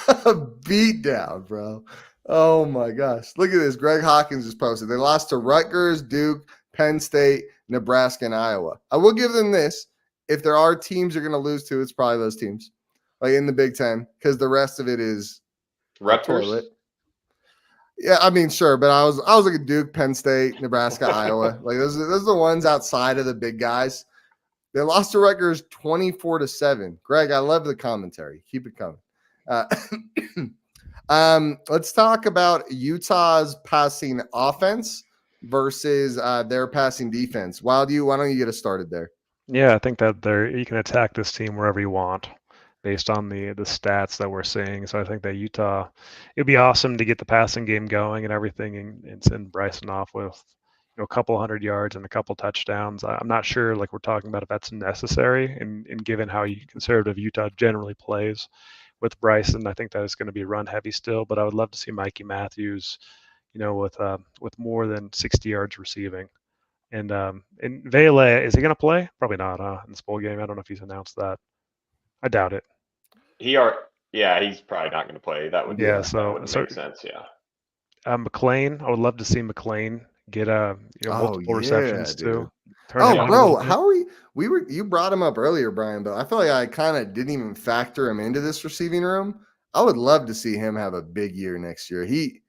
a beat down, bro. Oh my gosh! Look at this. Greg Hawkins just posted. They lost to Rutgers, Duke, Penn State, Nebraska, and Iowa. I will give them this: if there are teams you're going to lose to, it's probably those teams. Like in the Big Ten, because the rest of it is Rutgers. Yeah, I mean, sure, but I was looking at Duke, Penn State, Nebraska, Iowa. Like those are the ones outside of the big guys. They lost to Rutgers 24-7. Greg, I love the commentary. Keep it coming. Let's talk about Utah's passing offense versus their passing defense. Why don't you get us started there? Yeah, I think that you can attack this team wherever you want, based on the stats that we're seeing. So I think that Utah, it'd be awesome to get the passing game going and everything, and send Bryson off with a couple 100 yards and a couple touchdowns. I'm not sure, like we're talking about, if that's necessary, and given how conservative Utah generally plays with Bryson, I think that is going to be run heavy still. But I would love to see Mikey Matthews, with more than 60 yards receiving. And Vele, is he going to play? Probably not, in this bowl game. I don't know if he's announced that. I doubt it. He's probably not going to play. That would make sense. Yeah. McLean, I would love to see McLean get multiple receptions too. Bro, how are you brought him up earlier, Brian, but I feel like I kind of didn't even factor him into this receiving room. I would love to see him have a big year next year. He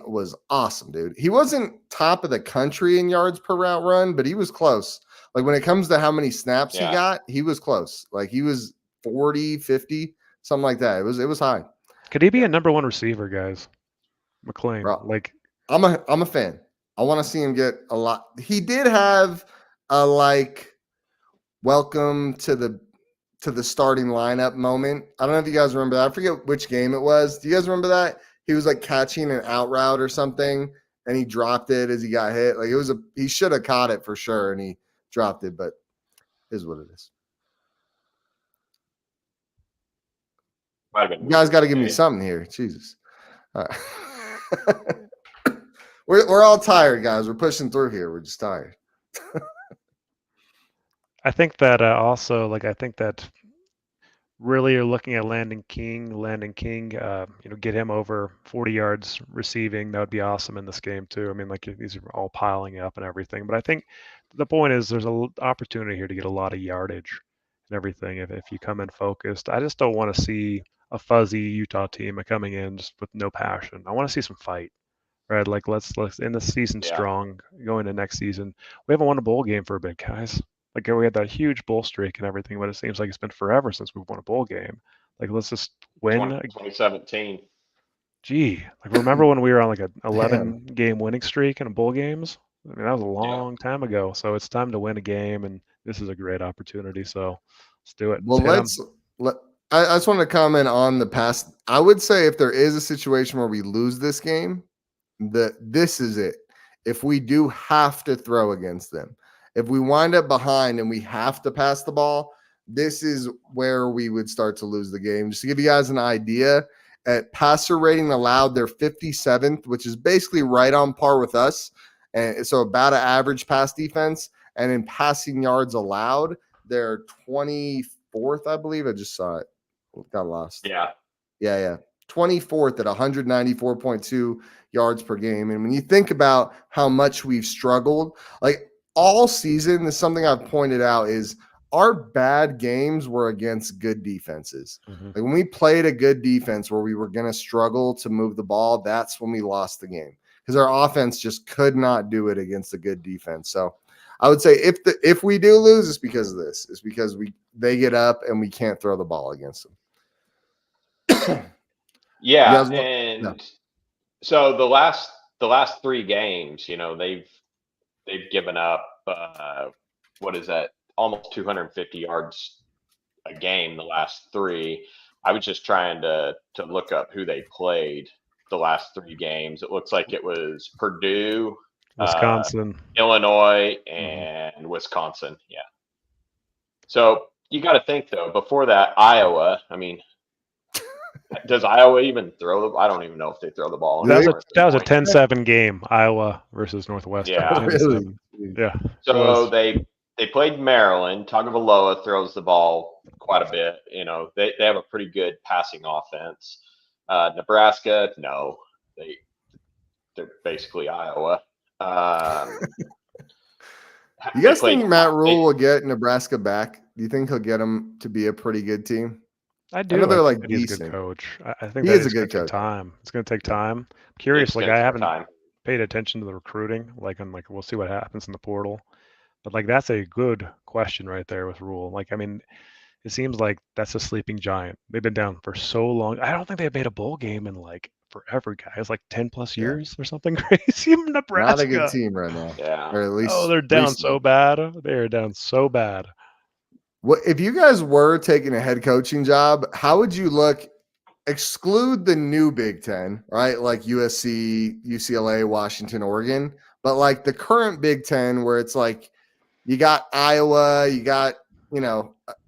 was awesome, dude. He wasn't top of the country in yards per route run, but he was close. Like when it comes to how many snaps he got, he was close. Like he was 40, 50, something like that. It was high. Could he be a number one receiver, guys? McLean. Bro, like I'm a fan. I want to see him get a lot. He did have a like welcome to the starting lineup moment. I don't know if you guys remember that. I forget which game it was. Do you guys remember that? He was like catching an out route or something, and he dropped it as he got hit. Like he should have caught it for sure, and he dropped it. But it is what it is. You guys got to give me something here. Jesus. All right. We're all tired, guys. We're pushing through here. We're just tired. I think that also, I think that really you're looking at Landon King, get him over 40 yards receiving. That would be awesome in this game too. I mean, these are all piling up and everything. But I think the point is there's an opportunity here to get a lot of yardage and everything if you come in focused. I just don't want to see a fuzzy Utah team coming in just with no passion. I want to see some fight. Right, let's end the season strong, go into next season. We haven't won a bowl game for a bit, guys. We had that huge bowl streak and everything, but it seems like it's been forever since we've won a bowl game. Let's just win. 2017. Gee, remember when we were on an 11 game winning streak in bowl games? I mean, that was a long time ago. So it's time to win a game, and this is a great opportunity. So let's do it. Well, I just want to comment on the past. I would say if there is a situation where we lose this game, this is it. If we do have to throw against them, if we wind up behind and we have to pass the ball, this is where we would start to lose the game. Just to give you guys an idea, at passer rating allowed, they're 57th, which is basically right on par with us. And so about an average pass defense. And in passing yards allowed, they're 24th, I believe. I just saw it. Got lost. Yeah. 24th at 194.2 yards per game. And when you think about how much we've struggled, all season, is something I've pointed out is our bad games were against good defenses. Mm-hmm. When we played a good defense where we were going to struggle to move the ball, that's when we lost the game because our offense just could not do it against a good defense. So I would say if we do lose, it's because of this. It's because they get up and we can't throw the ball against them. So the last 3 games, they've given up what is that? Almost 250 yards a game the last 3. I was just trying to look up who they played the last 3 games. It looks like it was Purdue, Wisconsin, Illinois, and Wisconsin. Yeah. So you got to think though, before that, Iowa. I mean, does Iowa even throw the? I don't even know if they throw the ball. That was a 10-7 game, Iowa versus Northwestern. Yeah. Really? Yeah. So they played Maryland. Tagovailoa throws the ball quite a bit. They have a pretty good passing offense. Nebraska, no, they're basically Iowa. You guys think Matt Rule will get Nebraska back? Do you think he'll get them to be a pretty good team? I do. I know they're he's decent. a good coach. I think he is a good coach. Time. It's going to take time. I'm curious. I haven't paid attention to the recruiting. We'll see what happens in the portal. But that's a good question right there with Rule. It seems like that's a sleeping giant. They've been down for so long. I don't think they've made a bowl game in forever, guys. 10 plus years or something crazy. Nebraska. Not a good team right now. Yeah. Or at least they're down so bad. They are down so bad. Well, if you guys were taking a head coaching job, how would you look? Exclude the new Big Ten, right? Like USC, UCLA, Washington, Oregon. But the current Big Ten where it's you got Iowa, you got,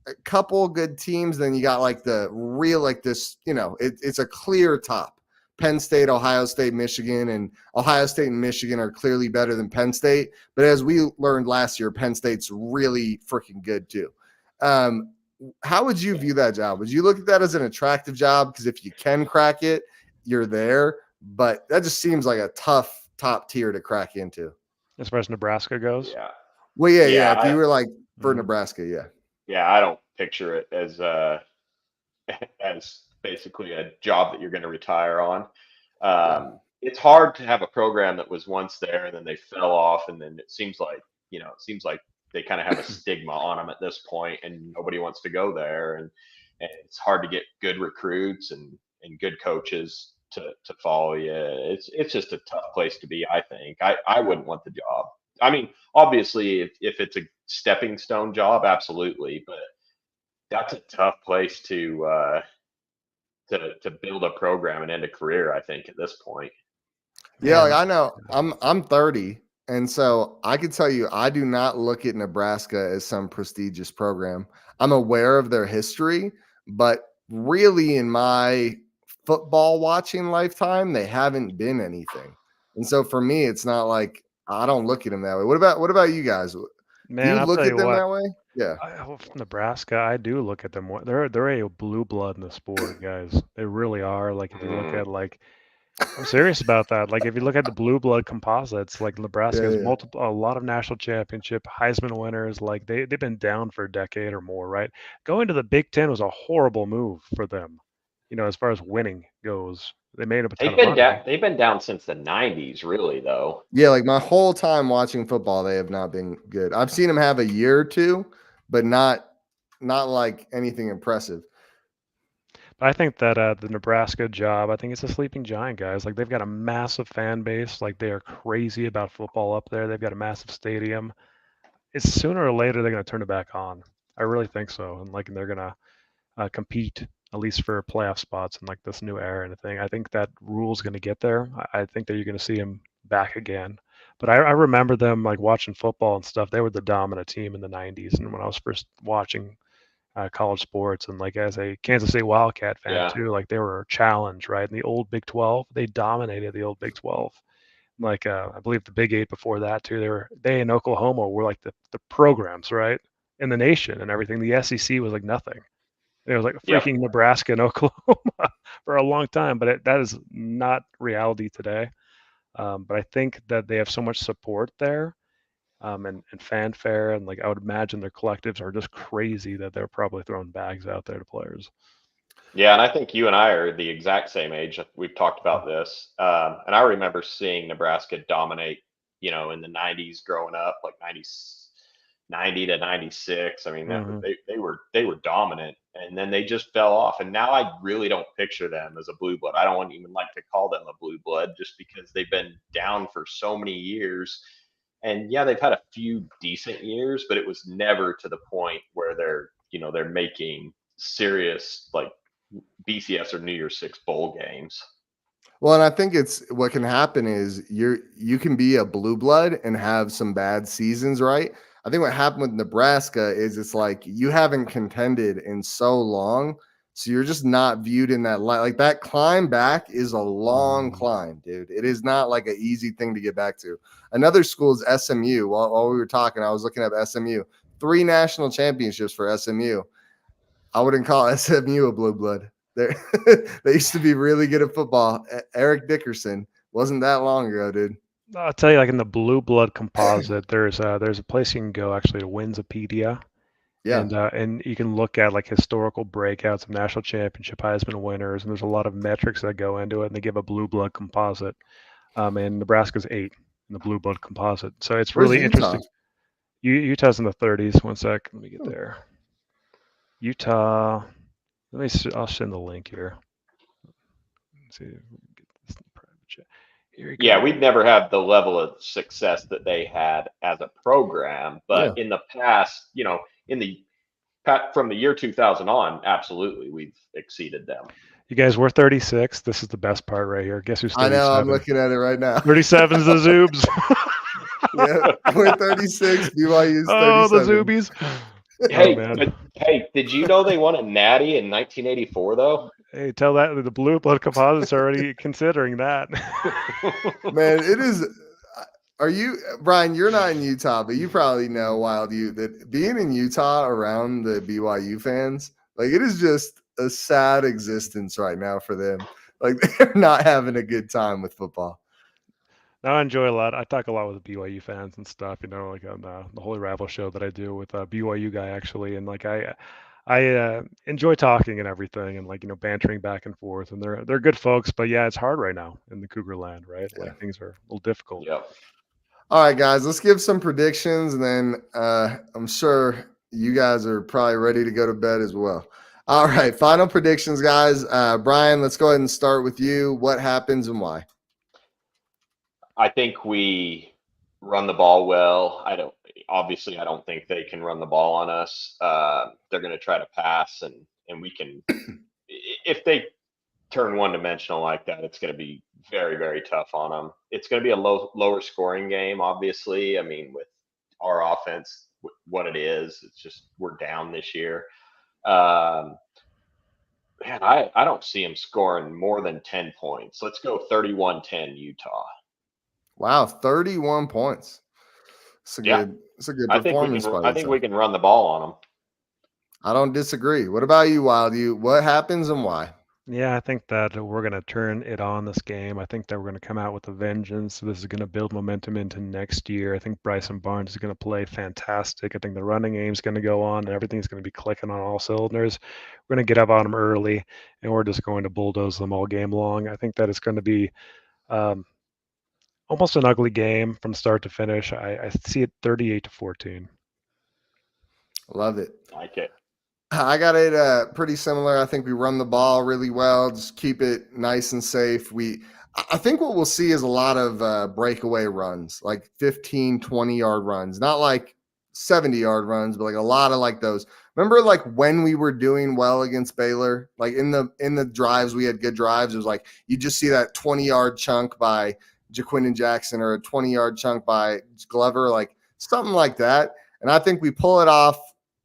a couple good teams. Then you got the real, this, it's a clear top. Penn State, Ohio State, Michigan, and Ohio State and Michigan are clearly better than Penn State. But as we learned last year, Penn State's really freaking good too. How would you view that job? Would you look at that as an attractive job? Because if you can crack it, you're there. But that just seems like a tough top tier to crack into. As far as Nebraska goes? Yeah. Well, yeah. If you were for Nebraska, yeah. Yeah, I don't picture it as basically a job that you're going to retire on. It's hard to have a program that was once there and then they fell off, and then it seems like they kind of have a stigma on them at this point, and nobody wants to go there, and it's hard to get good recruits and good coaches to follow you. It's just a tough place to be. I think I wouldn't want the job. I mean, obviously, if it's a stepping stone job, absolutely, but that's a tough place to build a program and end a career. I think at this point. Yeah, like I know I'm 30, and so I can tell you I do not look at Nebraska as some prestigious program. I'm aware of their history, but really in my football watching lifetime, they haven't been anything. And so for me, it's not like I don't look at them that way. What about you guys? Do Man, you I'll look tell at you them what. that way? Yeah. From Nebraska, I do look at them. They're a blue blood in the sport, guys. They really are. Like if you look at I'm serious about that. Like if you look at the blue blood composites, like Nebraska has Yeah. a lot of national championship Heisman winners. Like they've been down for a decade or more, right? Going to the Big Ten was a horrible move for them. As far as winning goes, they made up a ton They've of been money. down. They've been down since the '90s, really, though. Yeah, like my whole time watching football, they have not been good. I've seen them have a year or two, but not like anything impressive. But I think that the Nebraska job, I think it's a sleeping giant, guys. Like they've got a massive fan base. Like they are crazy about football up there. They've got a massive stadium. It's sooner or later they're going to turn it back on. I really think so, and they're going to compete at least for playoff spots in like this new era and thing. I think that Rule's going to get there. I think that you're going to see him back again. But I remember them like watching football and stuff. They were the dominant team in the '90s, and when I was first watching college sports, and like as a Kansas State Wildcat fan Yeah. too, like they were a challenge, right? In the old Big 12, they dominated the old Big 12. Like I believe the Big 8 before that too. They in Oklahoma were like the programs, right, in the nation and everything. The SEC was like nothing. It was like Yep. freaking Nebraska and Oklahoma for a long time, but that is not reality today. But I think that they have so much support there, and fanfare, and like I would imagine their collectives are just crazy that they're probably throwing bags out there to players. Yeah, and I think you and I are the exact same age. We've talked about this, and I remember seeing Nebraska dominate. In the '90s, growing up, like '90 to '96. I mean, Mm-hmm. they were dominant, and then they just fell off. And now I really don't picture them as a blue blood. I don't even like to call them a blue blood, just because they've been down for so many years. And yeah, they've had a few decent years, but it was never to the point where they're making serious like BCS or New Year's Six bowl games. Well, and I think it's what can happen is you can be a blue blood and have some bad seasons, right? I think what happened with Nebraska is it's like you haven't contended in so long, so you're just not viewed in that light. Like that climb back is a long climb, dude. It is not like an easy thing to get back to. Another school is SMU. While we were talking, I was looking at SMU. 3 national championships for SMU. I wouldn't call SMU a blue blood. They used to be really good at football. Eric Dickerson wasn't that long ago, dude. I'll tell you, like in the blue blood composite, there's a place you can go actually to Winsipedia, Yeah. and you can look at like historical breakouts of national championship Heisman winners, and there's a lot of metrics that go into it, and they give a blue blood composite. And Nebraska's 8 in the blue blood composite, so it's Where's really Utah? interesting. Utah's in the 30s. One sec, let me get there. Utah. I'll send the link here. Let's see. Get this in private chat. Here you go. Yeah, we've never had the level of success that they had as a program, but in the past, from the year 2000 on, absolutely, we've exceeded them. You guys, we're 36. This is the best part right here. Guess who's 37? I know. I'm looking at it right now. 37 is the Zoobs. Yeah, we're 36. BYU's 37. Oh, the Zoobies. Hey, man. Did you know they won a Natty in 1984 though? Hey, tell that the blue blood composites are already considering that. Man, it is. Are you, Brian? You're not in Utah, but you probably know Wild U that being in Utah around the BYU fans, like it is just a sad existence right now for them. Like they're not having a good time with football. I enjoy a lot. I talk a lot with BYU fans and stuff, like on the Holy Rival show that I do with a BYU guy actually, and like I enjoy talking and everything, and like bantering back and forth, and they're good folks, but yeah, it's hard right now in the Cougar land, right? Yeah. Like things are a little difficult. Yep. All right, guys, let's give some predictions, and then I'm sure you guys are probably ready to go to bed as well. All right, final predictions, guys. Brian, let's go ahead and start with you. What happens and why? I think we run the ball well. I don't think they can run the ball on us. They're going to try to pass, and we can. If they turn one-dimensional like that, it's going to be very, very tough on them. It's going to be a lower scoring game, obviously. I mean, with our offense, what it is, it's just we're down this year. Man, I don't see him scoring more than 10 points. Let's go 31-10 Utah. Wow, 31 points. It's a good performance by I think we can run the ball on them. I don't disagree. What about you, Wild? What happens and why? Yeah, I think that we're going to turn it on this game. I think that we're going to come out with a vengeance. This is going to build momentum into next year. I think Bryson Barnes is going to play fantastic. I think the running game is going to go on and everything's going to be clicking on all cylinders. We're going to get up on them early and we're just going to bulldoze them all game long. I think that it's going to be almost an ugly game from start to finish. I see it 38-14. Love it. Like it. I got it pretty similar. I think we run the ball really well, just keep it nice and safe. I think what we'll see is a lot of breakaway runs, like 15, 20-yard runs, not like 70-yard runs, but like a lot of like those. Remember like when we were doing well against Baylor, like in the drives, we had good drives. It was like you just see that 20-yard chunk by Jaquindon Jackson or a 20-yard chunk by Glover, like something like that. And I think we pull it off.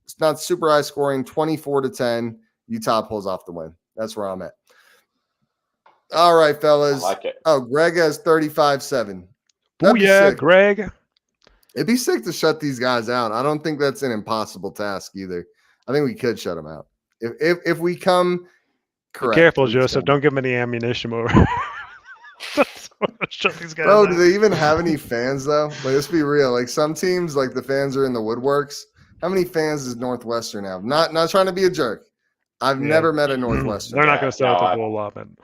It's not super high scoring, 24-10. Utah pulls off the win. That's where I'm at. All right, fellas. I like it. Oh, Greg has 35-7. Booyah, Greg. It'd be sick to shut these guys out. I don't think that's an impossible task either. I think we could shut them out. If we come correct. Be careful, Joseph. Don't give them any ammunition over. Shut these guys Bro, out. do they even have any fans, though? Like, let's be real. Like, some teams, like, the fans are in the woodworks. How many fans does Northwestern have? Not trying to be a jerk. I've never met a Northwestern. They're not going to sell it to Bull Loppin.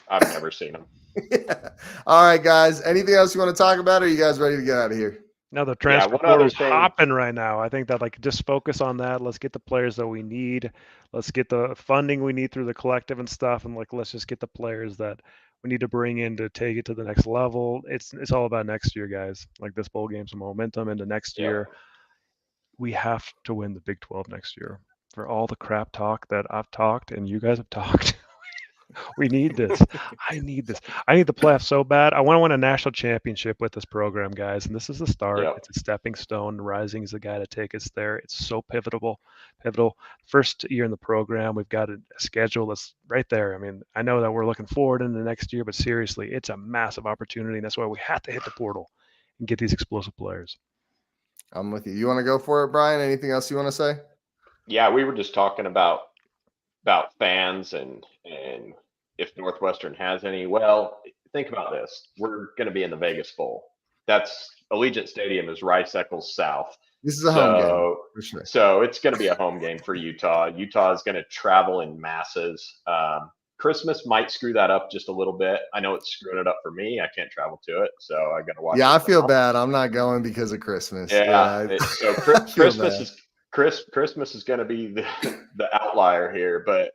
I've never seen them. Yeah. All right, guys. Anything else you want to talk about, or are you guys ready to get out of here? No, the transfer portal's hopping right now. I think that like just focus on that. Let's get the players that we need. Let's get the funding we need through the collective and stuff, and like let's just get the players that we need to bring in to take it to the next level. It's all about next year, guys. Like this bowl game's some momentum into next year. We have to win the Big 12 next year. For all the crap talk that I've talked and you guys have talked, we need this. I need this. I need the playoffs so bad. I want to win a national championship with this program, guys. And this is the start. Yep. It's a stepping stone. Rising is the guy to take us there. It's so pivotal. First year in the program, we've got a schedule that's right there. I mean, I know that we're looking forward into the next year, but seriously, it's a massive opportunity. And that's why we have to hit the portal and get these explosive players. I'm with you. You want to go for it, Brian? Anything else you want to say? Yeah, we were just talking about fans and if Northwestern has any. Well, think about this. We're going to be in the Vegas Bowl. That's Allegiant Stadium is Rice-Eccles South. This is a home game for sure. So it's going to be a home game for Utah. Utah is going to travel in masses. Christmas might screw that up just a little bit. I know it's screwing it up for me. I can't travel to it, so I got to watch. Yeah, I feel bad. I'm not going because of Christmas. So Christmas is going to be the outlier here. But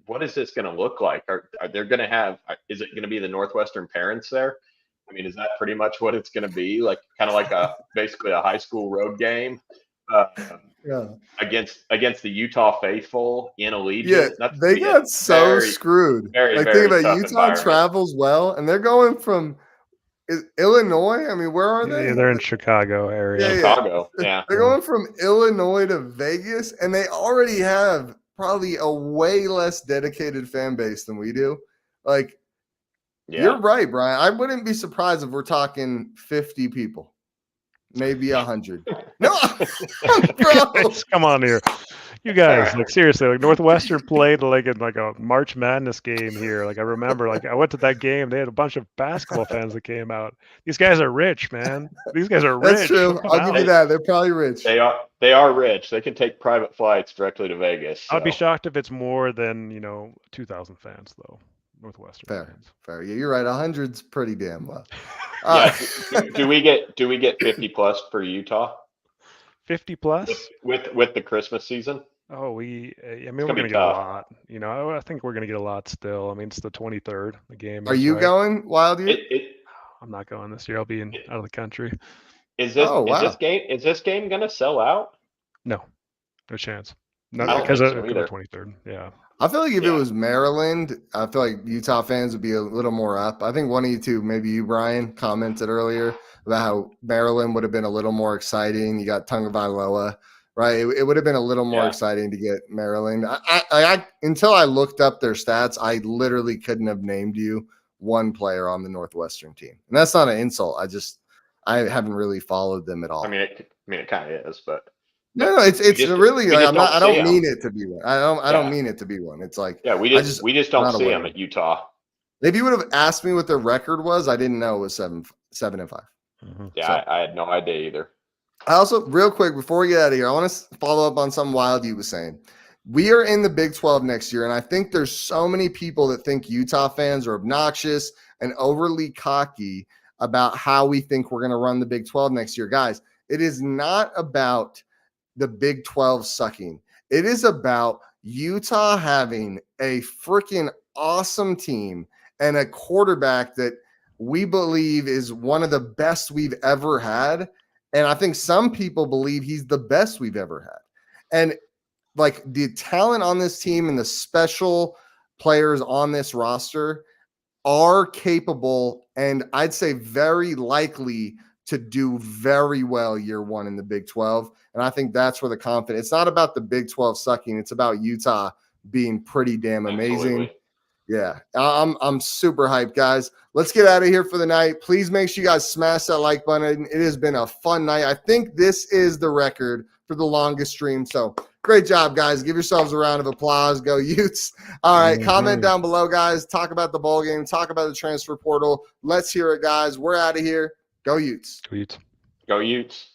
what is this going to look like? Are they going to have? Is it going to be the Northwestern parents there? I mean, is that pretty much what it's going to be? Like kind of like basically a high school road game. Against the Utah faithful in Allegiant. Yeah, they got so screwed. Like think about Utah travels well, and they're going from Illinois. I mean, where are they? Yeah, they're in Chicago area. Chicago. Yeah, they're going from Illinois to Vegas, and they already have probably a way less dedicated fan base than we do. Like, you're right, Brian. I wouldn't be surprised if we're talking 50 people. Maybe 100. No, bro. Come on here. You guys, like seriously, like Northwestern played like in like a March Madness game here. Like I remember, like I went to that game. They had a bunch of basketball fans that came out. These guys are rich, man. These guys are rich. That's true. I'll give you that. They're probably rich. They are rich. They can take private flights directly to Vegas. So. I'd be shocked if it's more than 2,000 fans though. Northwestern fans. Fair. Yeah, you're right. 100's pretty damn low. Do we get 50 plus for Utah? 50 plus with the Christmas season? Oh, I It's mean, we're gonna going be to get a tough. lot. I think we're going to get a lot still. I mean, it's the 23rd. The game Are is, you right? going, Wild It, Ute? it, I'm not going this year. I'll be it out of the country. Oh, is wow. this game gonna sell out? No, no chance. I Not don't because think of so the either. 23rd. Yeah. I feel like if it Yeah. was Maryland, I feel like Utah fans would be a little more up. I think one of you two, maybe you, Brian, commented earlier about how Maryland would have been a little more exciting. You got Tagovailoa, right? It would have been a little more Yeah. exciting to get Maryland. I until I looked up their stats, I literally couldn't have named you one player on the Northwestern team, and that's not an insult. I haven't really followed them at all. I mean, it kind of is, but No, it's really we like just I'm not. don't I see don't them. mean it to be one. I don't Yeah. mean it to be one. It's like Yeah. We just don't not see aware them of at it. Utah. If you would have asked me what their record was, I didn't know it was 7-5. Mm-hmm. Yeah. So I had no idea either. I also, real quick, before we get out of here, I want to follow up on something Wild you was saying. We are in the Big 12 next year, and I think there's so many people that think Utah fans are obnoxious and overly cocky about how we think we're going to run the Big 12 next year. Guys, it is not about the Big 12 sucking. It is about Utah having a freaking awesome team and a quarterback that we believe is one of the best we've ever had. And I think some people believe he's the best we've ever had. And like the talent on this team and the special players on this roster are capable and I'd say very likely to do very well year one in the Big 12. And I think that's where the confidence, it's not about the Big 12 sucking. It's about Utah being pretty damn amazing. Absolutely. Yeah, I'm super hyped, guys. Let's get out of here for the night. Please make sure you guys smash that like button. It has been a fun night. I think this is the record for the longest stream. So great job, guys. Give yourselves a round of applause. Go Utes. All right, comment down below, guys. Talk about the bowl game. Talk about the transfer portal. Let's hear it, guys. We're out of here. Go Utes. Tweet. Go Utes.